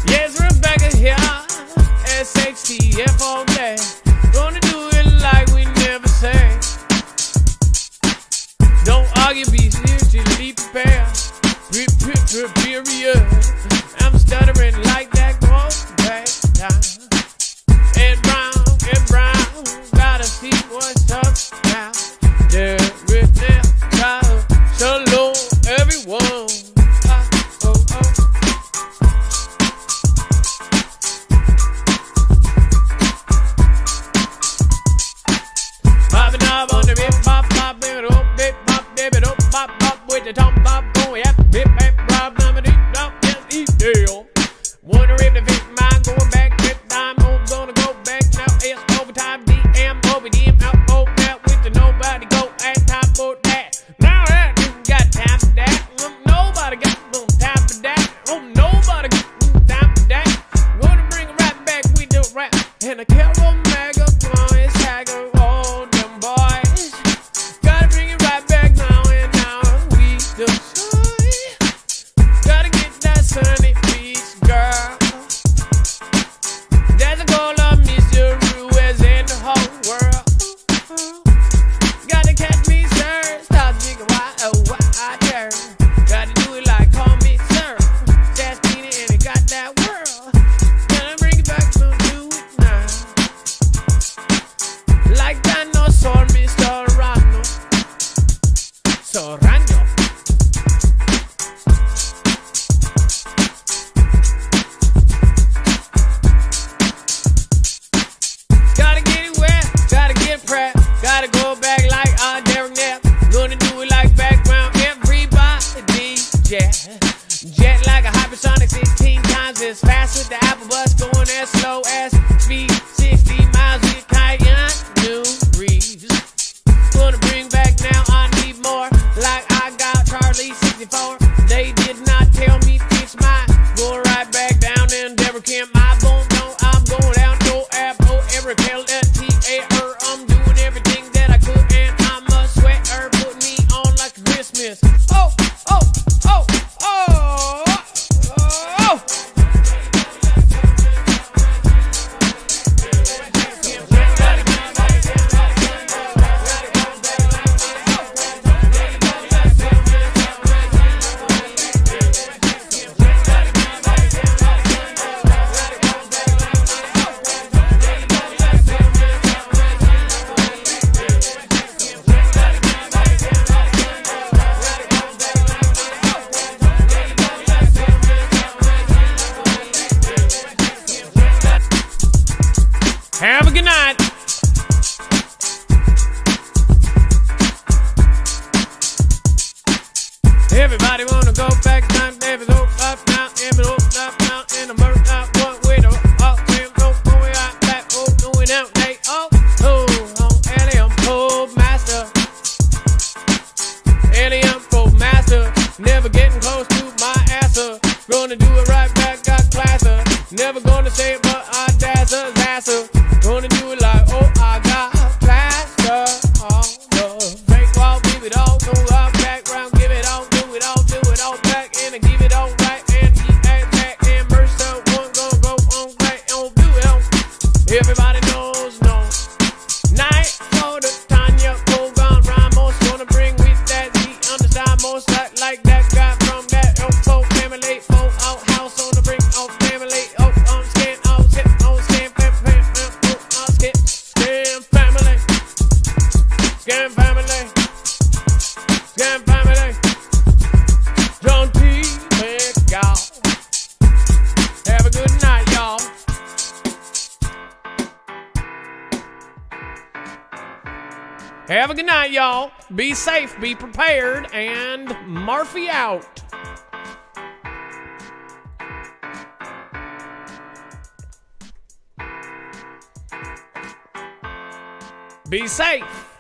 Yes, Rebecca here, SHTF all day. Gonna do it like we never say. Don't argue, be seriously prepared. Period. I'm stuttering like that. Go back down. Ed Brown, gotta see what's up now. There is now, shalom, everyone. Poppin' up on the bip, pop, baby, pop, with the tom pop, going yap, bip, rob, yes, deal. Wonder if the fit mind going back, grip, dime, gonna go back now, S, overtime, DM, out, now, with the nobody, go at top for that. Now that, you got time for that, nobody got no time for that, nobody got no time for that. Gonna bring it right back with the rap, and the Carol Mega, it's Tiger, all them boys. Gotta bring it right back now, and now we the sun. Gotta get that sunny beach, girl. There's a goal of Mr. Ruiz in the whole world. Gotta catch me, sir. Stop thinking why I turn. Gotta do it like call me, sir. That's Tina and it got that world. Gotta bring it back, so do it now. Like dinosaur, Mr. Rano. Sorrano. Gotta get it wet, gotta get prepped. Gotta go back like Derek Knapp. Gonna do it like background, everybody jet like a hypersonic 16 times as fast with the Apple bus going as slow as speed 60 miles with Keanu Reeves. Gonna bring back now, I need more like I got Charlie 64. They did not tell me fix mine. Going right back down in Deborah Kim. I won't know I'm going down no app, every LTA. I'm doing everything that I could and I'm a sweater. Put me on like a Christmas. Oh. Everybody wanna go back down, David hope up now, Emma hope up now, and I'm hurt up one way to up, and hope going out back, oh, doing out, they oh, Alien Pole Master. Alien Pole Master, never getting close to my asser. Gonna do it right back, got classer. Never gonna say it, but I dazzle, zasser. Gonna do it like, oh, I got plaster. Oh, the fake wall, give it all, go out background, give it all, do it all back, and I give it all right, and he act back, and Mercer, one gonna go on back, and do it all. Everybody knows, no. Night for the Tanya, Kogan, Ramos, gonna bring with that, he understand most like that guy from that folk family, folk outhouse on the brink of family, scan, scan, family, scan family, scan family, John T. Make y'all. Have a good night, y'all. Have a good night, y'all. Be safe, be prepared, and Murphy out. Be safe.